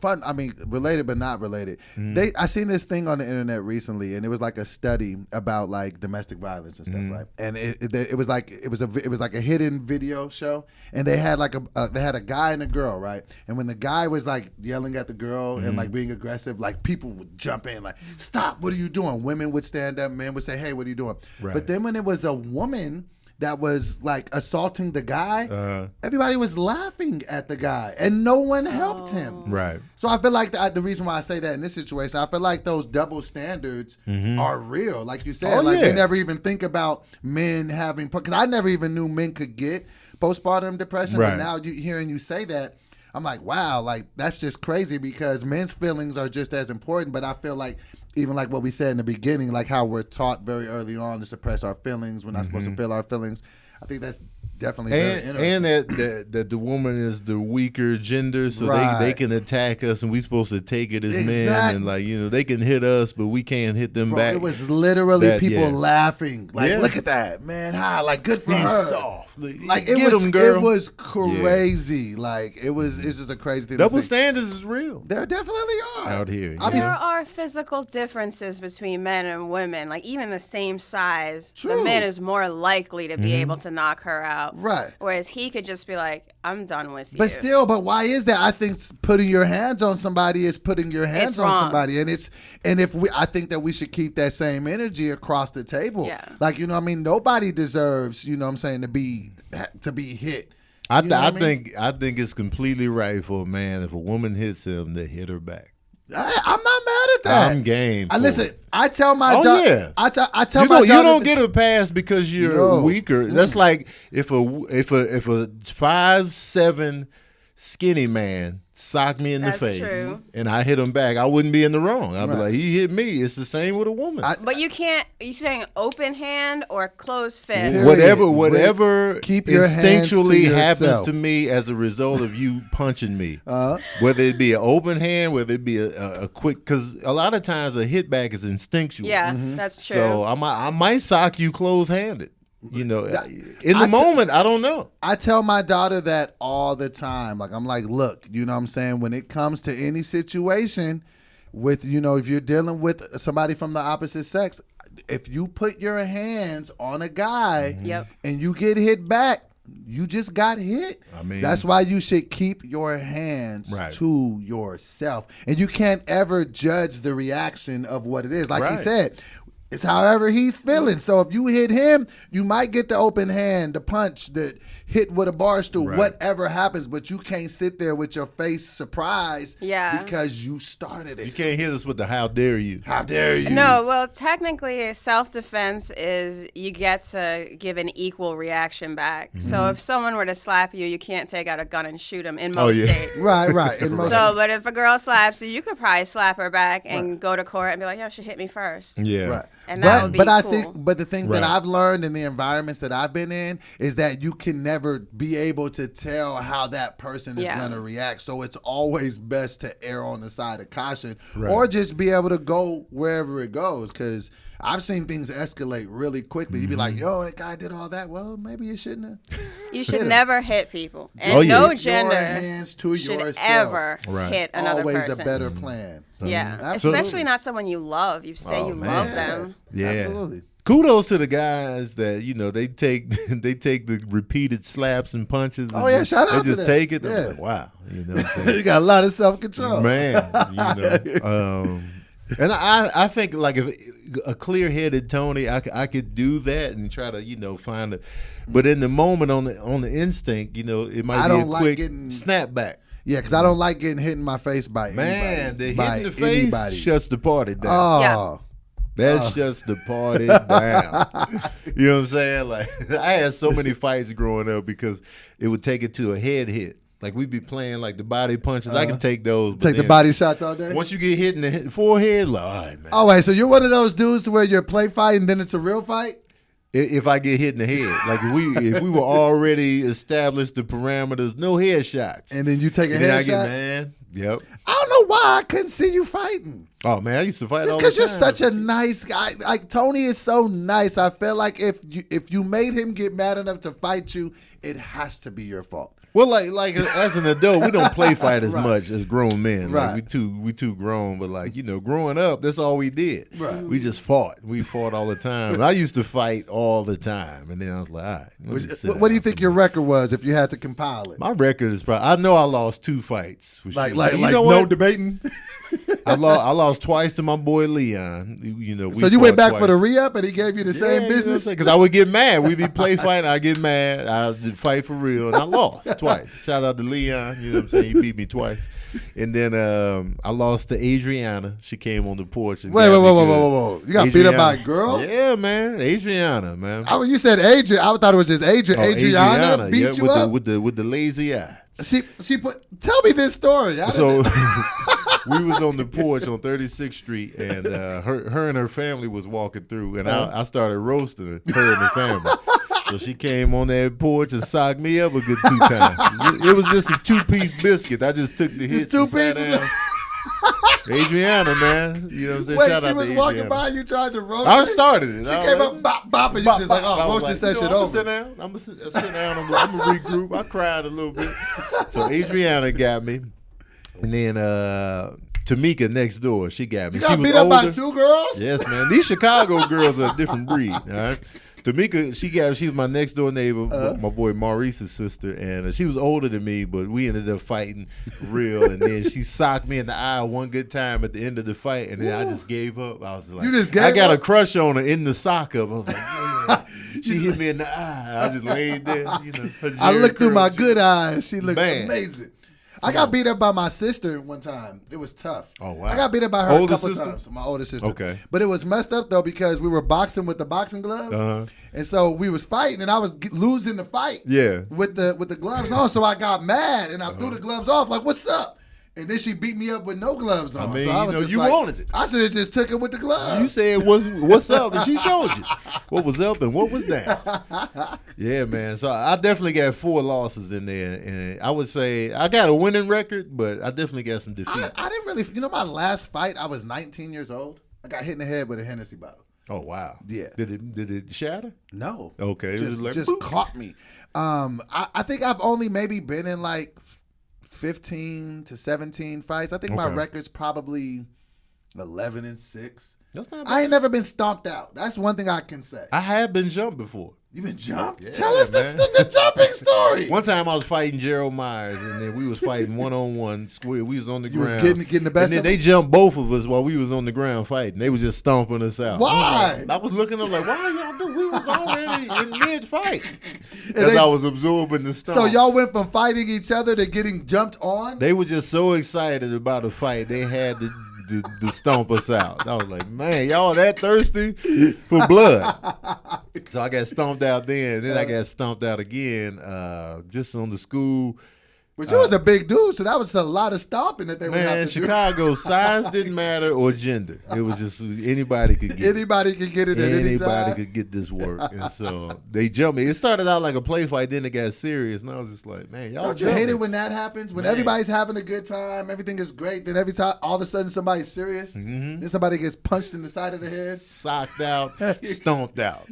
fun. I mean, related but not related. I seen this thing on the internet recently, and it was like a study about like domestic violence and stuff, right? And it was like a hidden video show, and they had like they had a guy and a girl, right? And when the guy was like yelling at the girl and like being aggressive, like people would jump in, like, "Stop! What are you doing?" Women would stand up, men would say, "Hey, what are you doing?" Right. But then when it was a woman that was like assaulting the guy, everybody was laughing at the guy, and no one helped him. Right. So I feel like the reason why I say that in this situation, I feel like those double standards are real. Like you said, we never even think about men having, because I never even knew men could get postpartum depression. Right. And now hearing you say that, I'm like, wow, like that's just crazy, because men's feelings are just as important. But I feel like, even like what we said in the beginning, like how we're taught very early on to suppress our feelings. We're not supposed to feel our feelings. I think that's definitely very interesting. And that the woman is the weaker gender, so they can attack us, and we supposed to take it as men, and like they can hit us, but we can't hit them back. It was literally people laughing, like, look at that, man, like good for her. Soft. Like girl. It was crazy. Like it's just a crazy thing. Double standards is real. There definitely are out here. There are physical differences between men and women. Like even the same size, the man is more likely to be able to knock her out. Right. Whereas he could just be like, I'm done with you. But why is that? I think putting your hands on somebody is putting your hands on somebody. I think that we should keep that same energy across the table. Yeah. Like, nobody deserves, to be hit. I think it's completely right for a man, if a woman hits him, to hit her back. I'm not mad at that. I'm game. Listen, I tell my daughter. Yeah. I tell my daughter. You don't get a pass because you're weaker. That's like if a 5'7" skinny man socked me in the face and I hit him back, I wouldn't be in the wrong. I'd be like, he hit me. It's the same with a woman. But you can't. You saying open hand or closed fist? Whatever keep your instinctually hands to happens to me as a result of you punching me, whether it be an open hand, whether it be a quick, because a lot of times a hit back is instinctual. Yeah, that's true. So I might sock you close-handed. In the moment, I don't know. I tell my daughter that all the time. Like, I'm like, look, you know what I'm saying? When it comes to any situation with, if you're dealing with somebody from the opposite sex, if you put your hands on a guy Yep. and you get hit back, you just got hit. I mean, That's why you should keep your hands Right. to yourself. And you can't ever judge the reaction of what it is. Like he Right. said, it's however he's feeling. So if you hit him, you might get the open hand, the punch, the hit with a bar stool, Right. whatever happens, but you can't sit there with your face surprised because you started it. you can't hit us with the "How dare you." How dare you? No, well, technically, self-defense is you get to give an equal reaction back. So if someone were to slap you, you can't take out a gun and shoot them in most yeah. states. Right. In most- So, but if a girl slaps you, you could probably slap her back and go to court and be like, "Yo, she hit me first." Yeah. Right. And that would be I cool. think, but the thing that Right. I've learned in the environments that I've been in is that you can never be able to tell how that person is Yeah. going to react. So it's always best to err on the side of caution, Right. or just be able to go wherever it goes. Because I've seen things escalate really quickly. You'd be like, "Yo, that guy did all that. Well, maybe you shouldn't have." You should never hit people. And Oh, yeah. no Keep gender your hands to should yourself. ever Right. hit another Always person. a better plan. So, Yeah, absolutely. especially not someone you love. You say Oh, you man. love them. Yeah. Absolutely. Kudos to the guys that they take they take the repeated slaps and punches. Oh, and yeah, shout out they to just them. take it. I'm Yeah. like, wow, what I'm saying? You got a lot of self-control. Man, and I think like if a clear-headed Tony, I could do that and try to find it, but in the moment on the instinct, it might I be don't a like quick getting- snapback. Yeah, because I don't like getting hit in my face by Man, anybody. the by hit in the face anybody. shuts the party down. Oh. Yeah. That shuts the party down. You know what I'm saying? Like I had so many fights growing up because it would take it to a head hit. Like we'd be playing like the body punches. I can take those. but Take the then body shots all day? Once you get hit in the forehead, like, all right, man. Oh, wait, so you're one of those dudes where you're play fight and then it's a real fight? If I get hit in the head, like if we were already established the parameters, no headshots. And then you take a And then I headshot? get man. Yep. I don't know why I couldn't see you fighting. Oh man, I used to fight Just all the because time. you're such a nice guy. Like, Tony is so nice. I feel like if you made him get mad enough to fight you, it has to be your fault. Well, like as an adult, we don't play fight as Right. much as grown men. Right. Like we too grown, but growing up, that's all we did. Right. We just fought. We fought all the time. I used to fight all the time, and then I was like, all right. let me sit What do you down think for your a minute. record was if you had to compile it? My record is probably. I know I lost 2 fights. For Like sure. You know no what? debating? I lost twice to my boy Leon. So you went back for the re-up and he gave you the same business? Because I would get mad. We'd be play fighting. I get mad. I'd fight for real, and I lost twice. Shout out to Leon. You know what I'm saying? He beat me twice. And then I lost to Adriana. She came on the porch. And Wait, got me good. whoa. You got beat up by a girl? Yeah, man. Adriana, man. Oh, you said Adrian. I thought it was just Adrian. Oh, Adriana beat yeah, you with up? with the lazy eye. She put. Tell me this story. So we was on the porch on 36th Street, and her and her family was walking through, and I started roasting her and her family. So she came on that porch and socked me up a good 2 times. It was just a 2-piece biscuit. I just took the hits and sat down. Adriana, man. You know what I'm saying? Wait, Shout she out was to walking Adriana. by you trying to roast I her? started it. She came up, bop, and you just like, I was roasted that shit I'm gonna over. sit down. I'm gonna sit down. I'm gonna regroup. I cried a little bit. So Adriana got me, and then Tamika next door, she got me. You got she was beat up by older. 2 girls? Yes, man. These Chicago girls are a different breed. All right. Tamika, she was my next door neighbor, my boy Maurice's sister, and she was older than me, but we ended up fighting real. And then she socked me in the eye one good time at the end of the fight, and then I just gave up. I was like, You just gave I got up? a crush on her in the sock up. I was like, yeah. She hit me in the eye. I just laid there, her I Jerry looked through curl my shit. good eyes. She looked Man. amazing. I got beat up by my sister one time. It was tough. Oh, wow. I got beat up by her Older a couple sister? times. My older sister. Okay. But it was messed up though because we were boxing with the boxing gloves, Uh-huh. and so we was fighting, and I was losing the fight. Yeah. With the gloves on, so I got mad and I threw the gloves off. Like, what's up? And then she beat me up with no gloves on. I mean, so I was just you like, wanted it. I should have just took it with the gloves. You said what's up, and she showed you what was up and what was down. Yeah, man. So I definitely got 4 losses in there, and I would say I got a winning record, but I definitely got some defeats. I didn't really. My last fight, I was 19 years old. I got hit in the head with a Hennessy bottle. Oh wow. Yeah. Did it shatter? No. Okay. It was Just boop. caught me. I think I've only maybe been in like 15 to 17 fights. I think my Okay. record's probably 11-6. That's not I ain't never been stomped out. That's one thing I can say. I have been jumped before. You been jumped? Yeah, Tell us man. the jumping story. One time I was fighting Gerald Myers, and then we was fighting one-on-one. We was on the You was ground. getting the best and then of they him? jumped both of us while we was on the ground fighting. They was just stomping us out. Why? I was looking up like, why y'all do? We was already in mid-fight. And Because they- I was absorbing the stomp. So y'all went from fighting each other to getting jumped on? They were just so excited about a fight, they had to stomp us out. I was like, man, y'all that thirsty for blood. So I got stomped out then I got stomped out again just on the school. But you was a big dude, so that was a lot of stomping that they would Man, have to Chicago, size didn't matter or gender. It was just anybody could do. get it. Anybody could get it at any Anybody time. could get this work. And so they jumped me. It started out like a play fight, then it got serious. And I was just like, man, y'all Don't you jumped hate me. it when that happens? When Man. everybody's having a good time, everything is great, then every time all of a sudden somebody's serious, then somebody gets punched in the side of the head. Socked out, stomped out.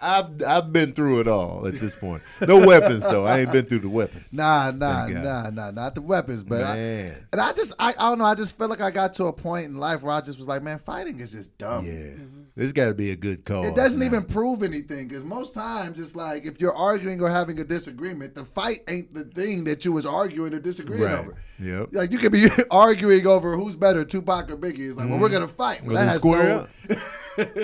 I've been through it all at this point. No weapons though. I ain't been through the weapons. Nah, Thank God. not the weapons, but Man. I don't know. I just feel like I got to a point in life where I just was like, man, fighting is just dumb. Yeah. There's got to be a good cause. It doesn't now. even prove anything because most times it's like if you're arguing or having a disagreement, the fight ain't the thing that you was arguing or disagreeing Right. over. Yep. Like you could be arguing over who's better, Tupac or Biggie. It's like, well, we're gonna fight. Well, Well, that then has square no. up.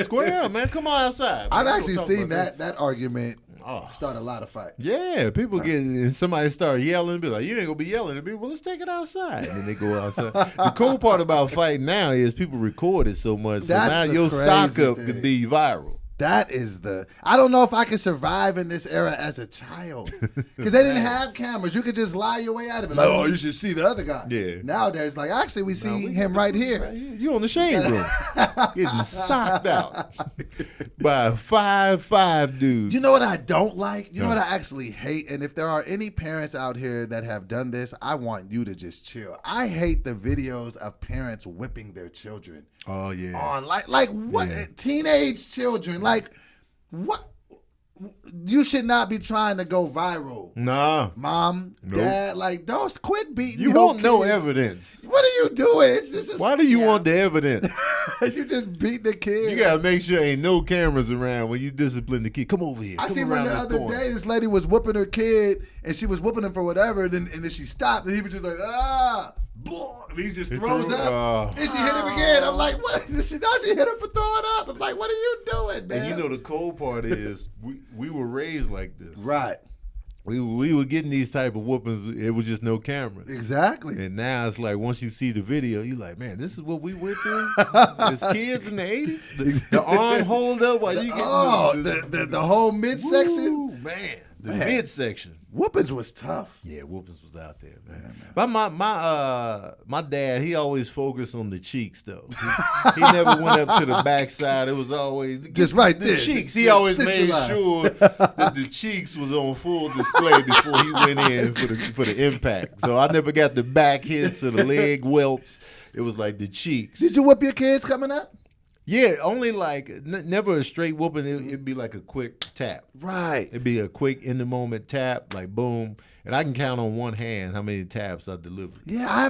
Square up, man. Come on outside. I've man. actually Don't talk seen about that argument Oh. start a lot of fights. Yeah, people get and somebody start yelling and be like, you ain't gonna be yelling at me. Well, let's take it outside. And then they go outside. The cool part about fighting now is people record it so much. So That's now the your sock crazy up thing. could be viral. That is I don't know if I could survive in this era as a child. Because they didn't have cameras. You could just lie your way out of it. Like, oh, you should see the other guy. Yeah. Nowadays, like, actually, we see we him right here. You on the shade room. Getting socked out by a 5'5" dude. You know what I don't like? You know No. what I actually hate? And if there are any parents out here that have done this, I want you to just chill. I hate the videos of parents whipping their children Oh, yeah. on like what Yeah. teenage children, like what you should not be trying to go viral. Nah. Mom, Nope. dad, like those quit beating You your want no kids. evidence. What are you doing? It's just Why do you want the evidence? you just beat the kid. You gotta make sure ain't no cameras around when you discipline the kid. Come over here. I Come seen one around the this other corner. day. This lady was whooping her kid, and she was whooping him for whatever. And then she stopped, and he was just like, blah, and he just He throws threw- up, and she hit him again. I'm like, what? Now she hit him for throwing up. I'm like, what are you doing, man? And you know the cold part is we were raised like this. right? We were getting these type of whoopings. It was just no cameras. Exactly. And now it's like once you see the video, you're like, man, this is what we went through as kids in the 80s. The arm hold up while you getting the whole midsection. Woo, man. The Man. midsection. Whoopings was tough. Yeah, whoopings was out there, man. But my dad, he always focused on the cheeks though. He never went up to the backside. It was always Just right the there. cheeks. Just- He just always sit made your line. sure that the cheeks was on full display before he went in for the impact. So I never got the back hits or the leg whelps. It was like the cheeks. Did you whoop your kids coming up? Yeah, only like never a straight whooping. It'd be like a quick tap. Right. It'd be a quick in the moment tap, like boom, and I can count on one hand how many taps I delivered. Yeah, I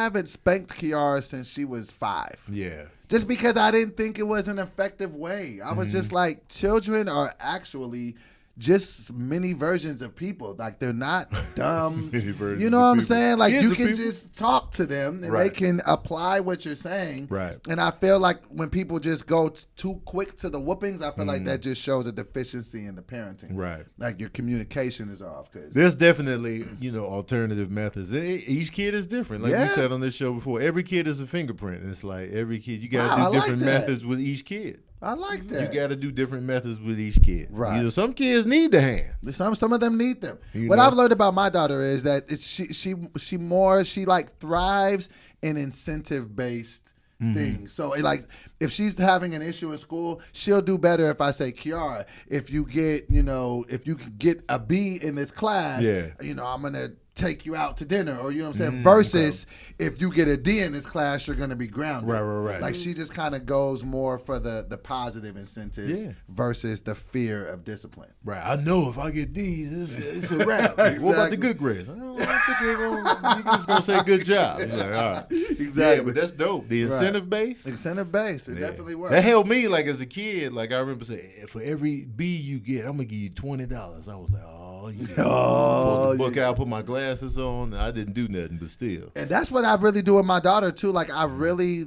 haven't spanked Kiara since she was 5. Yeah, Just because I didn't think it was an effective way. I was just like, children are actually just mini versions of people. Like, they're not dumb. Mini versions You know of what I'm people. saying? Like, Kids you are can people. just talk to them and they Right. can apply what you're saying. Right. And I feel like when people just go too quick to the whoopings, I feel like that just shows a deficiency in the parenting. Right. Like, your communication is off. Cause there's definitely alternative methods. Each kid is different. Like Yeah. we said on this show before, every kid is a fingerprint. It's like every kid you got to Wow, I do like different that. methods with each kid. I like You that. got to do different methods with each kid. Right. Some kids need the hand. Some of them need them. You What know? I've learned about my daughter is that she like thrives in incentive based things. So like if she's having an issue in school, she'll do better if I say, Kiara, if you get a B in this class, Yeah. I'm gonna take you out to dinner, or you know what I'm saying, versus if you get a D in this class, you're gonna be grounded. Right. Like she just kind of goes more for the positive incentives versus the fear of discipline. Right. I know if I get D's, it's a wrap. What about the good grades? I don't think you're just gonna say good job. You're like, all right. Exactly. Yeah, but that's dope. The incentive base. Incentive base. It definitely works. That helped me, like as a kid. Like I remember saying, for every B you get, I'm gonna give you $20. I was like, oh yeah. Pulled the book out, put my glasses on. I didn't do nothing, but still. And that's what I really do with my daughter too. Like I really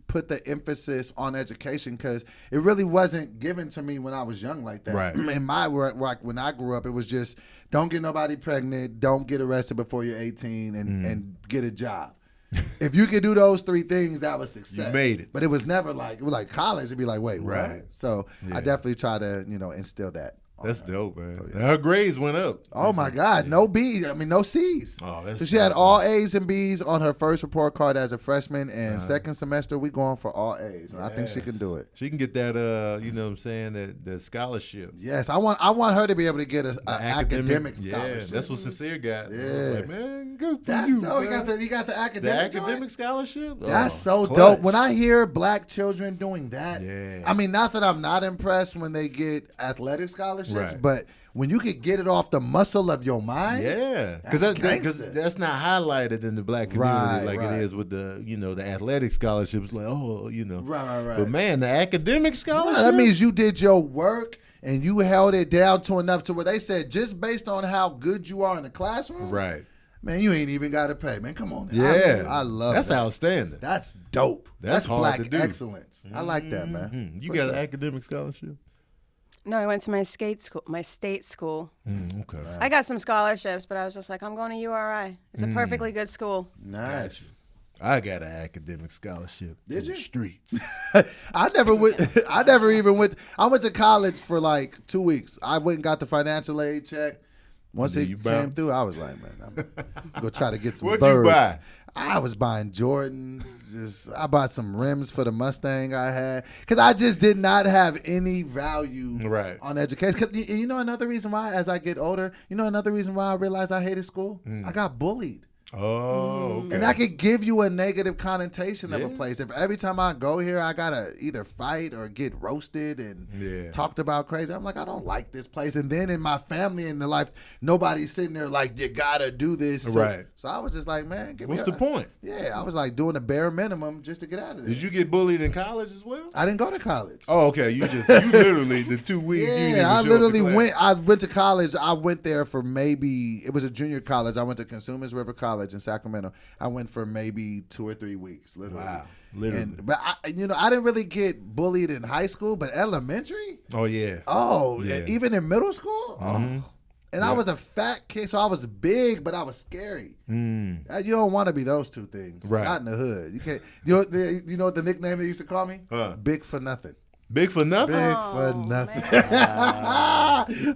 put the emphasis on education because it really wasn't given to me when I was young like that. Right. In my work, like when I grew up, it was just don't get nobody pregnant, don't get arrested before you're 18, and get a job. If you could do those 3 things, that was success. You made it. But it was never like, it was like college. It'd be like, wait, Right. what? So I definitely try to, instill that. That's dope, man. So, her grades went up. Oh my God, no B's. I mean, no C's. Oh, that's so she had all A's and B's on her first report card as a freshman, and second semester we going for all A's. And I think she can do it. She can get that, you know what I'm saying, that scholarship. Yes, I want her to be able to get an academic scholarship. Yeah, that's what Sincere got. Yeah, like, man, good for that's you. dope. Man. You got the academic. The academic scholarship. That's so clutch. dope. When I hear black children doing that, yeah. I mean, not that I'm not impressed when they get athletic scholarships, Right. but when you could get it off the muscle of your mind, because that's not highlighted in the black community it is with the the athletic scholarships. Like right. But man, the academic scholarship. That means you did your work and you held it down to enough to where they said just based on how good you are in the classroom, right? Man, you ain't even got to pay, man. Come on, man. Yeah, I love that's that. Outstanding. That's dope. That's hard black to do. excellence. I like that, man. Mm-hmm. You got an academic scholarship? No, I went to my state school. Okay. I got some scholarships, but I was just like, I'm going to URI. It's a perfectly good school. Nice. I got an academic scholarship. Did you? The streets. I never went. I never even went. I went to college for like 2 weeks. I went and got the financial aid check. Once it came through, I was like, man, I'm gonna try to get some What'd birds. you buy? I was buying Jordans. I bought some rims for the Mustang I had because I just did not have any value on education. 'Cause you know another reason why, as I get older, another reason why I realized I hated school. I got bullied. Oh, okay. And that could give you a negative connotation of a place. If every time I go here, I gotta either fight or get roasted and talked about crazy, I'm like, I don't like this place. And then in my family and the life, nobody's sitting there like, you gotta do this. So I was just like, man, what's the point? Yeah, I was like doing the bare minimum just to get out of there. Did you get bullied in college as well? I didn't go to college. Oh, okay. You literally the 2 weeks. Yeah, I went to college. I went there for it was a junior college. I went to Consumers River College in Sacramento. I went for maybe 2 or 3 weeks, literally. Wow, literally. But I didn't really get bullied in high school, but elementary. Oh yeah. Oh, yeah. Even in middle school. Mm-hmm. Oh. And I was a fat kid, so I was big, but I was scary. You don't want to be those 2 things. Right. Not in the hood. You can't. You know what the nickname they used to call me? Big for nothing. Big for nothing. Big for nothing.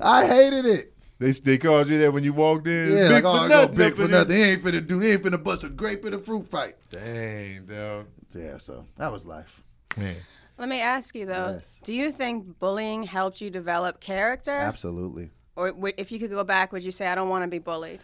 I hated it. They called you that when you walked in. Yeah, big for nothing. Big for nothing. He ain't finna bust a grape in a fruit fight. Dang, dog. Yeah, so that was life. Man. Let me ask you though, do you think bullying helped you develop character? Absolutely. Or if you could go back, would you say, I don't want to be bullied?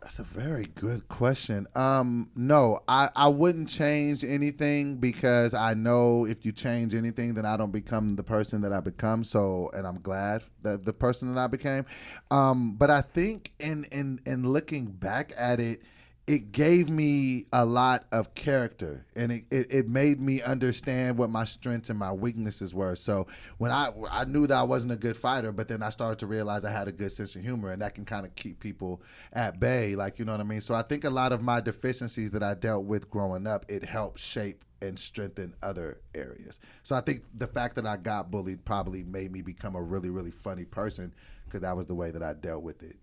That's a very good question. No, I wouldn't change anything because I know if you change anything, then I don't become the person that I become. So, and I'm glad that the person that I became. But I think in looking back at it, it gave me a lot of character, and it made me understand what my strengths and my weaknesses were. So when I knew that I wasn't a good fighter, but then I started to realize I had a good sense of humor, and that can kind of keep people at bay, like, you know what I mean? So I think a lot of my deficiencies that I dealt with growing up, it helped shape and strengthen other areas. So I think the fact that I got bullied probably made me become a really, really funny person because that was the way that I dealt with it,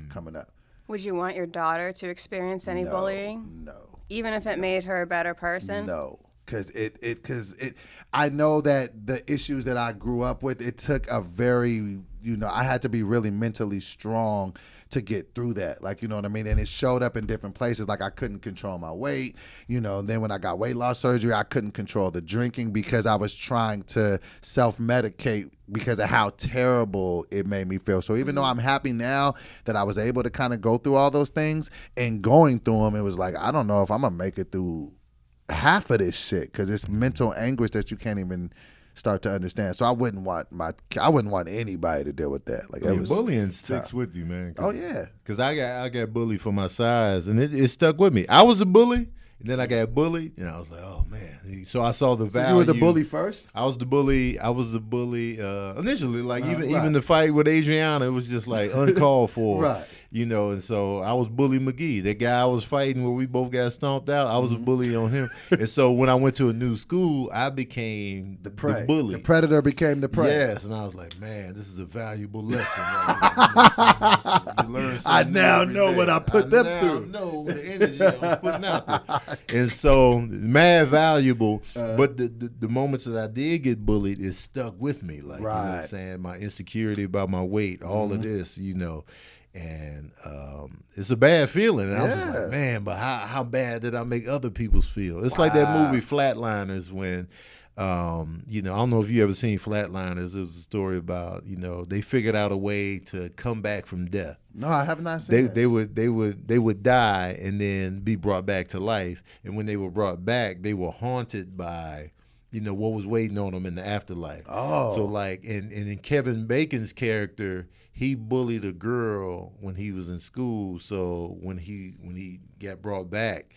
coming up. Would you want your daughter to experience any bullying? No. Even if it made her a better person? No. Because I know that the issues that I grew up with, it took a very, I had to be really mentally strong to get through that. Like, you know what I mean? And it showed up in different places. Like I couldn't control my weight, you know, and then when I got weight loss surgery, I couldn't control the drinking because I was trying to self-medicate because of how terrible it made me feel. So even though I'm happy now that I was able to kind of go through all those things, and going through them, it was like, I don't know if I'm gonna make it through half of this shit because it's mental anguish that you can't even start to understand. So I wouldn't want anybody to deal with that. Like it was bullying tough. sticks with you, man. Oh yeah, because I got bullied for my size, and it stuck with me. I was a bully, and then I got bullied, and I was like, oh man. So I saw the value. You were the bully first. I was the bully initially. Like Right. even the fight with Adriana, it was just like uncalled for. Right. You know, and so I was Bully McGee. That guy I was fighting where we both got stomped out, I was a bully on him. And so when I went to a new school, I became the bully. The predator became the prey. Yes, and I was like, man, this is a valuable lesson. You learn I something now every know day. what I put them now through. know the energy I'm putting out there. And so, mad valuable. But the moments that I did get bullied, it stuck with me. Like, you know what I'm Right. saying? My insecurity about my weight, all of this, you know. And it's a bad feeling. And I was just like, man, but how bad did I make other people's feel? It's like that movie Flatliners when, you know, I don't know if you ever seen Flatliners. It was a story about, you know, they figured out a way to come back from death. No, I have not seen that. They would die and then be brought back to life. And when they were brought back, they were haunted by, you know, what was waiting on them in the afterlife. Oh. So like, and in Kevin Bacon's character, he bullied a girl when he was in school. So when he got brought back,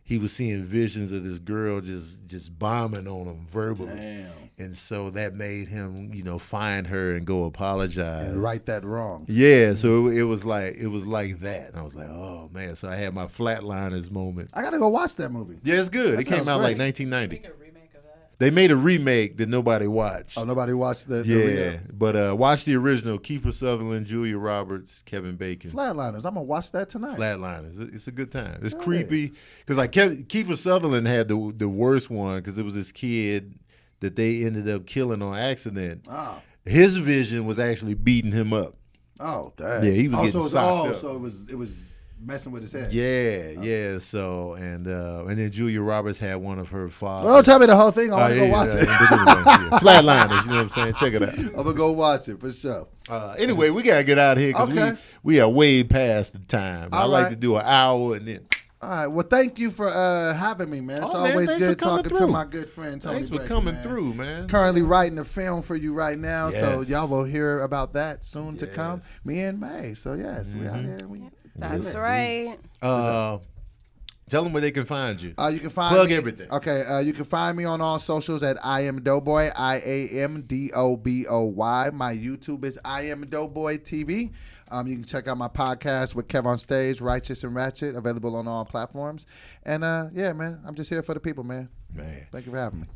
he was seeing visions of this girl just bombing on him verbally. Damn. And so that made him, you know, find her and go apologize. And right that wrong. Yeah, so it was like that. And I was like, oh man. So I had my Flatliners moment. I gotta go watch that movie. Yeah, it's good. That It came sounds out like great. 1990. Make a remake of that. They made a remake that nobody watched. Oh, nobody watched the Yeah, remake? but watch the original. Kiefer Sutherland, Julia Roberts, Kevin Bacon. Flatliners. I'm gonna watch that tonight. Flatliners. It's a good time. It's Nice. creepy because like Kiefer Sutherland had the worst one because it was this kid that they ended up killing on accident. Oh. His vision was actually beating him up. Oh, dang. Yeah, he was getting so it was, socked up. So it was messing with his head. Yeah. So and then Julia Roberts had one of her fathers. Well, don't tell me the whole thing. I want to go watch it. Flatliners. You know what I'm saying? Check it out. I'm gonna go watch it for sure. Anyway, we gotta get out of here because Okay. we are way past the time. I All like right. to do an hour and then. All right. Well, thank you for having me, man. It's Oh, man, always thanks for good coming talking to through. my good friend Tony. Thanks for Braxton, coming man. through, man. Currently writing a film for you right now, so Yes. y'all will hear about that soon to come. Yes. Me and May. So yes, we out here. That's right. Tell them where they can find you. You can find Plug me, everything. Okay, you can find me on all socials at I am DoBoy, IAMDOBOY. My YouTube is I am DoBoy TV. You can check out my podcast with Kev on Stage, Righteous and Ratchet, available on all platforms. And yeah, man, I'm just here for the people, man. Man. Thank you for having me.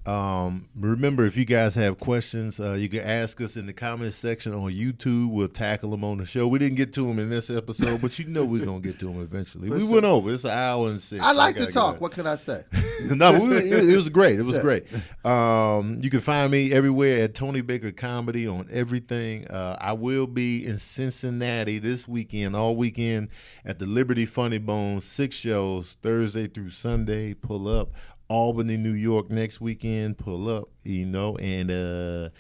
Remember, if you guys have questions, you can ask us in the comments section on YouTube. We'll tackle them on the show. We didn't get to them in this episode, but you know we're going to get to them eventually. We went over. It's an hour and 6. I like gotta to get talk. out. What can I say? No, it was great. It was great. You can find me everywhere at Tony Baker Comedy on everything. I will be in Cincinnati this weekend, all weekend, at the Liberty Funny Bone, 6 shows, Thursday through Sunday. Pull up. Albany, New York next weekend. Pull up, you know, and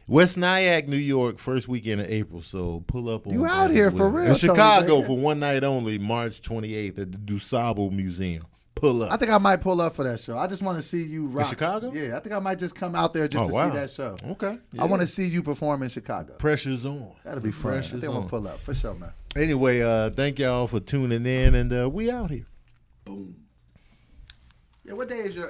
West Nyack, New York, first weekend of April. So pull up on You that out as here well. for real, In Tony Chicago Baker. for one night only, March 28th at the DuSable Museum. Pull up. I think I might pull up for that show. I just want to see you rock. Chicago? Yeah, I think I might just come out there just Oh, to wow. see that show. Okay. I want to see you perform in Chicago. Pressure's on. That'll be fun. I Pressure's think I'm on. gonna pull up for sure, man. Anyway, thank y'all for tuning in, and we out here. Boom. Yeah, what day is your